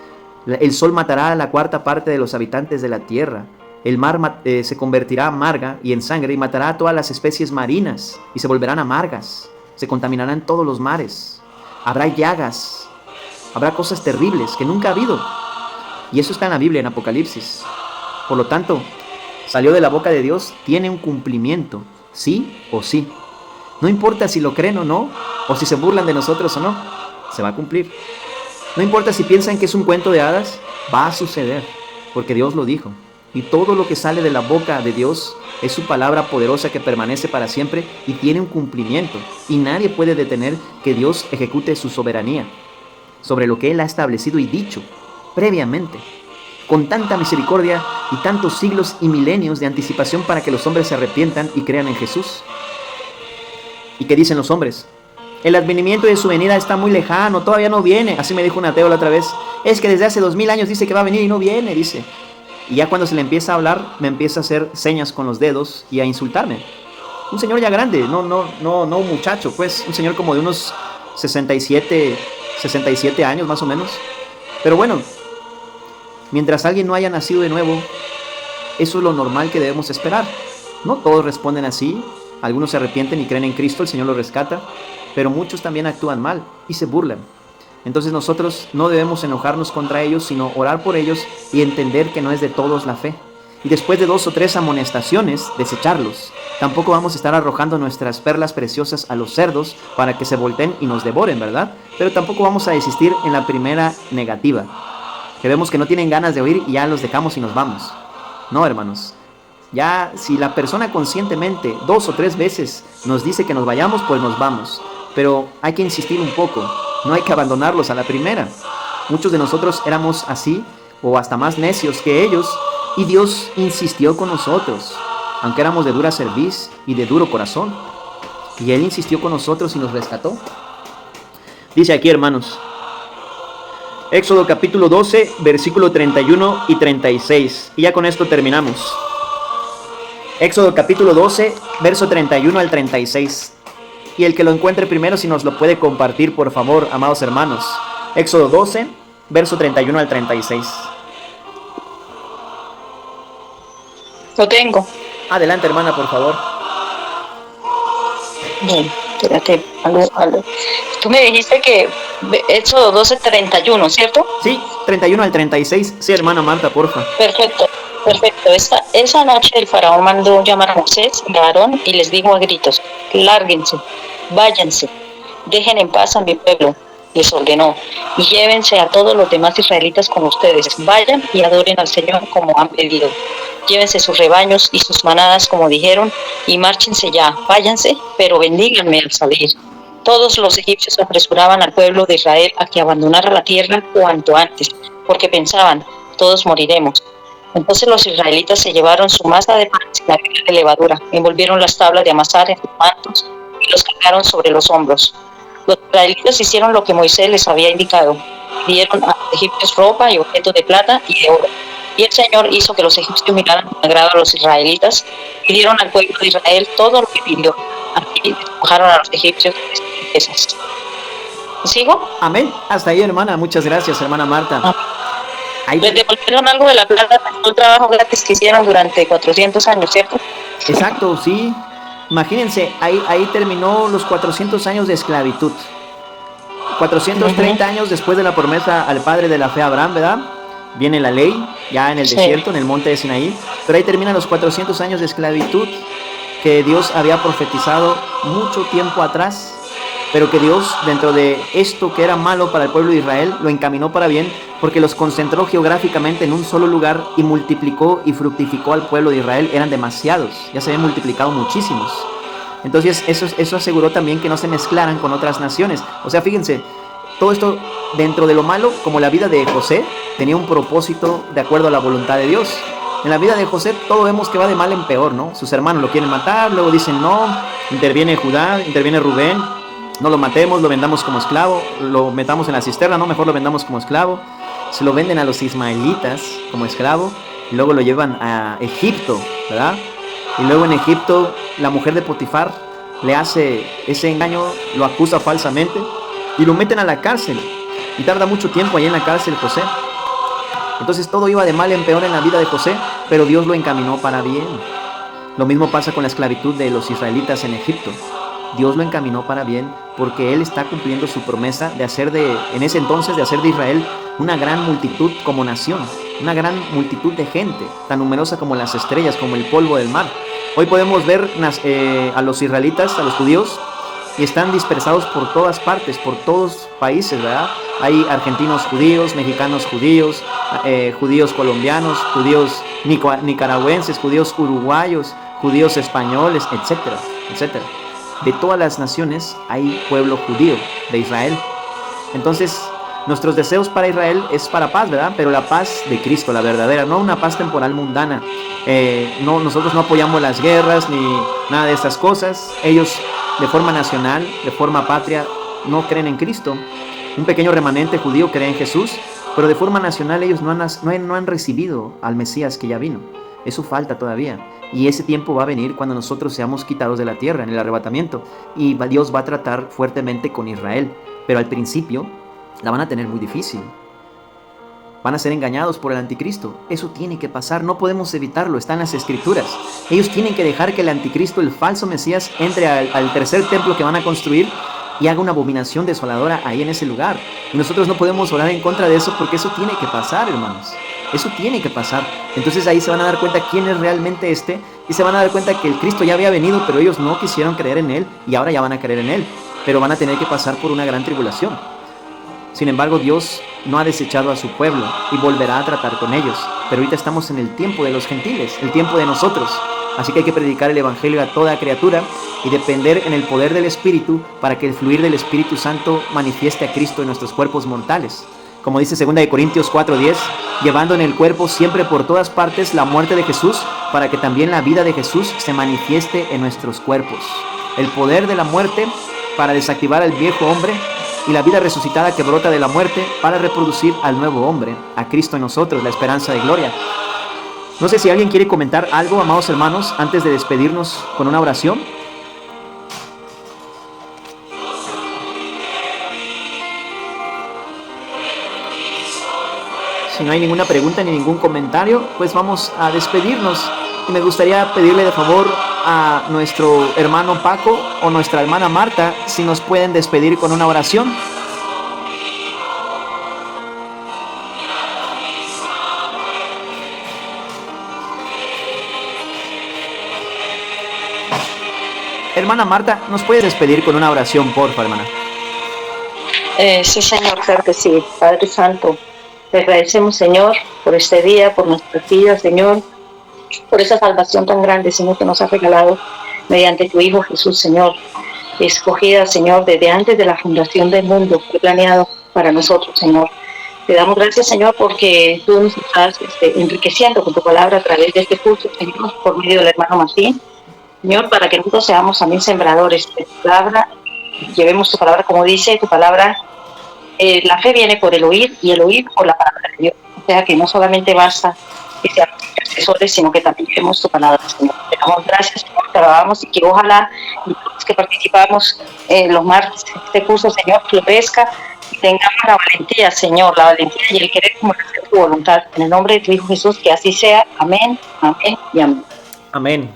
El sol matará a la 1/4 parte de los habitantes de la tierra. El mar se convertirá amarga y en sangre, y matará a todas las especies marinas, y se volverán amargas. Se contaminarán todos los mares. Habrá llagas. Habrá cosas terribles que nunca ha habido. Y eso está en la Biblia, en Apocalipsis. Por lo tanto, salió de la boca de Dios, tiene un cumplimiento, sí o sí. No importa si lo creen o no, o si se burlan de nosotros o no, se va a cumplir. No importa si piensan que es un cuento de hadas, va a suceder, porque Dios lo dijo. Y todo lo que sale de la boca de Dios es su palabra poderosa que permanece para siempre y tiene un cumplimiento. Y nadie puede detener que Dios ejecute su soberanía sobre lo que Él ha establecido y dicho previamente, con tanta misericordia y tantos siglos y milenios de anticipación para que los hombres se arrepientan y crean en Jesús. ¿Y qué dicen los hombres? El advenimiento de su venida está muy lejano, todavía no viene. Así me dijo un ateo la otra vez. Es que desde hace 2000 años dice que va a venir y no viene, dice. Y ya cuando se le empieza a hablar, me empieza a hacer señas con los dedos y a insultarme. Un señor ya grande, no un muchacho, pues, un señor como de unos 67 años más o menos. Pero bueno, mientras alguien no haya nacido de nuevo, eso es lo normal que debemos esperar. No todos responden así, algunos se arrepienten y creen en Cristo, el Señor los rescata, pero muchos también actúan mal y se burlan. Entonces nosotros no debemos enojarnos contra ellos, sino orar por ellos y entender que no es de todos la fe. Y después de 2 o 3 amonestaciones, desecharlos. Tampoco vamos a estar arrojando nuestras perlas preciosas a los cerdos para que se volteen y nos devoren, ¿verdad? Pero tampoco vamos a desistir en la primera negativa, que vemos que no tienen ganas de oír y ya los dejamos y nos vamos. No, hermanos. Ya si la persona conscientemente 2 o 3 veces nos dice que nos vayamos, pues nos vamos. Pero hay que insistir un poco. No hay que abandonarlos a la primera. Muchos de nosotros éramos así o hasta más necios que ellos, y Dios insistió con nosotros, aunque éramos de dura cerviz y de duro corazón. Y Él insistió con nosotros y nos rescató. Dice aquí, hermanos, Éxodo capítulo 12, versículo 31 y 36. Y ya con esto terminamos. Éxodo capítulo 12, verso 31 al 36. Y el que lo encuentre primero, si nos lo puede compartir, por favor, amados hermanos. Éxodo 12, verso 31 al 36. Lo tengo. Adelante, hermana, por favor. Bien, espérate. Tú me dijiste que Éxodo 12:31, ¿cierto? Sí, 31 al 36. Sí, hermana Marta, porfa. Perfecto. Esa noche el faraón mandó llamar a Moisés y a Aarón y les dijo a gritos: lárguense, váyanse, dejen en paz a mi pueblo. Les ordenó: y llévense a todos los demás israelitas con ustedes. Vayan y adoren al Señor como han pedido. Llévense sus rebaños y sus manadas como dijeron, y márchense ya. Váyanse, pero bendíganme al salir. Todos los egipcios apresuraban al pueblo de Israel a que abandonara la tierra cuanto antes, porque pensaban: todos moriremos. Entonces los israelitas se llevaron su masa de pan sin agregar de levadura, envolvieron las tablas de amasar en sus mantos y los cargaron sobre los hombros. Los israelitas hicieron lo que Moisés les había indicado. Dieron a los egipcios ropa y objetos de plata y de oro. Y el Señor hizo que los egipcios miraran con agrado a los israelitas y dieron al pueblo de Israel todo lo que pidió. Así despojaron a los egipcios de sus riquezas. ¿Sigo? Amén. Hasta ahí, hermana. Muchas gracias, hermana Marta. Ahí, Les devolvieron algo de la plata por un trabajo gratis que hicieron durante 400 años, ¿cierto? exacto, sí. Imagínense, ahí terminó los 400 años de esclavitud. 430 años después de la promesa al padre de la fe Abraham, ¿verdad? Viene la ley, ya en el desierto, en el monte de Sinaí. Pero ahí terminan los 400 años de esclavitud que Dios había profetizado mucho tiempo atrás, pero que Dios, dentro de esto que era malo para el pueblo de Israel, lo encaminó para bien, porque los concentró geográficamente en un solo lugar y multiplicó y fructificó al pueblo de Israel. Eran demasiados, ya se habían multiplicado muchísimos. Entonces eso aseguró también que no se mezclaran con otras naciones. O sea, fíjense, todo esto dentro de lo malo, como la vida de José, tenía un propósito de acuerdo a la voluntad de Dios. En la vida de José todo vemos que va de mal en peor, ¿no? Sus hermanos lo quieren matar, luego dicen no, interviene Judá, interviene Rubén, no lo matemos, lo vendamos como esclavo, lo metamos en la cisterna, no, mejor lo vendamos como esclavo. Se lo venden a los ismaelitas como esclavo, y luego lo llevan a Egipto, ¿verdad? Y luego en Egipto la mujer de Potifar le hace ese engaño, lo acusa falsamente y lo meten a la cárcel. Y tarda mucho tiempo ahí en la cárcel José. Entonces todo iba de mal en peor en la vida de José, pero Dios lo encaminó para bien. Lo mismo pasa con la esclavitud de los israelitas en Egipto. Dios lo encaminó para bien porque Él está cumpliendo su promesa de hacer en ese entonces de hacer de Israel una gran multitud como nación, una gran multitud de gente, tan numerosa como las estrellas, como el polvo del mar. Hoy podemos ver a los israelitas, a los judíos, y están dispersados por todas partes, por todos países, ¿verdad? Hay argentinos judíos, mexicanos judíos, judíos colombianos, judíos nicaragüenses, judíos uruguayos, judíos españoles, etcétera, etcétera. De todas las naciones hay pueblo judío de Israel. Entonces, nuestros deseos para Israel es para paz, ¿verdad? Pero la paz de Cristo, la verdadera, no una paz temporal mundana. Nosotros no apoyamos las guerras ni nada de estas cosas. Ellos, de forma nacional, de forma patria, no creen en Cristo. Un pequeño remanente judío cree en Jesús, pero de forma nacional ellos no han recibido al Mesías que ya vino. Eso falta todavía. Y ese tiempo va a venir cuando nosotros seamos quitados de la tierra, en el arrebatamiento. Y Dios va a tratar fuertemente con Israel. Pero al principio la van a tener muy difícil. Van a ser engañados por el anticristo. Eso tiene que pasar, no podemos evitarlo, está en las escrituras. Ellos tienen que dejar que el anticristo, el falso Mesías, entre al tercer templo que van a construir y haga una abominación desoladora ahí en ese lugar. Y nosotros no podemos orar en contra de eso porque eso tiene que pasar, hermanos. Eso tiene que pasar. Entonces ahí se van a dar cuenta quién es realmente y se van a dar cuenta que el Cristo ya había venido, pero ellos no quisieron creer en Él y ahora ya van a creer en Él. Pero van a tener que pasar por una gran tribulación. Sin embargo, Dios no ha desechado a su pueblo y volverá a tratar con ellos. Pero ahorita estamos en el tiempo de los gentiles, el tiempo de nosotros. Así que hay que predicar el Evangelio a toda criatura y depender en el poder del Espíritu para que el fluir del Espíritu Santo manifieste a Cristo en nuestros cuerpos mortales. Como dice 2 Corintios 4:10, llevando en el cuerpo siempre por todas partes la muerte de Jesús, para que también la vida de Jesús se manifieste en nuestros cuerpos. El poder de la muerte para desactivar al viejo hombre y la vida resucitada que brota de la muerte para reproducir al nuevo hombre, a Cristo en nosotros, la esperanza de gloria. No sé si alguien quiere comentar algo, amados hermanos, antes de despedirnos con una oración. Si no hay ninguna pregunta ni ningún comentario, pues vamos a despedirnos. Y me gustaría pedirle de favor a nuestro hermano Paco o nuestra hermana Marta si nos pueden despedir con una oración. Hermana Marta, ¿nos puedes despedir con una oración, porfa, hermana? Sí, Señor, claro que sí. Padre Santo, te agradecemos, Señor, por este día, por nuestras vidas, Señor, por esa salvación tan grande, Señor, que nos has regalado mediante tu Hijo Jesús, Señor, escogida, Señor, desde antes de la fundación del mundo, fue planeado para nosotros, Señor. Te damos gracias, Señor, porque tú nos estás enriqueciendo con tu palabra a través de este curso, Señor, por medio del hermano Martín, Señor, para que nosotros seamos también sembradores de tu palabra, llevemos tu palabra, como dice tu palabra, la fe viene por el oír y el oír por la palabra de Dios. O sea que no solamente basta que seamos intercesores, sino que también queremos tu palabra, Señor. Te damos gracias, Señor, te alabamos y que ojalá los que participamos los martes en este curso, Señor, florezca y tengamos la valentía, Señor, la valentía y el querer como hacer tu voluntad. En el nombre de tu Hijo Jesús, que así sea. Amén, amén y amén. Amén.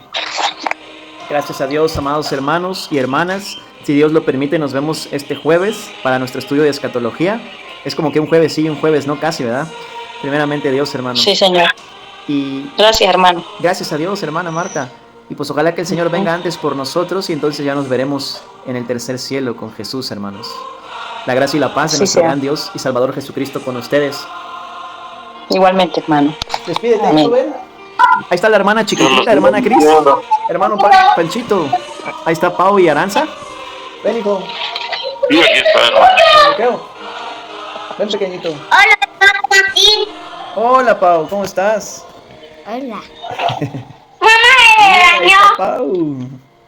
Gracias a Dios, amados hermanos y hermanas. Si Dios lo permite, nos vemos este jueves para nuestro estudio de escatología. Es como que un jueves sí, un jueves no, casi, ¿verdad? Primeramente Dios, hermano. Sí, Señor. Y gracias, hermano. Gracias a Dios, hermana Marta. Y pues ojalá que el Señor venga antes por nosotros y entonces ya nos veremos en el tercer cielo con Jesús, hermanos. La gracia y la paz de nuestro gran Dios y Salvador Jesucristo con ustedes. Igualmente, hermano. Despídete, Rubén. Ahí está la hermana chiquitita, hermana Cris. Hermano Panchito. Ahí está Pau y Aranza. Ven, hijo. Sí, aquí está, hermano. Ven, pequeñito. Hola, Martín. Hola, Pau, ¿cómo estás? Hola. Ahí está Pau.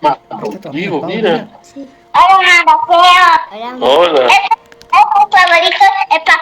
Ahí está tu Amigo, Pau, mira. Sí. Hola, Martín. Hola. Hola. Es mi favorito, es para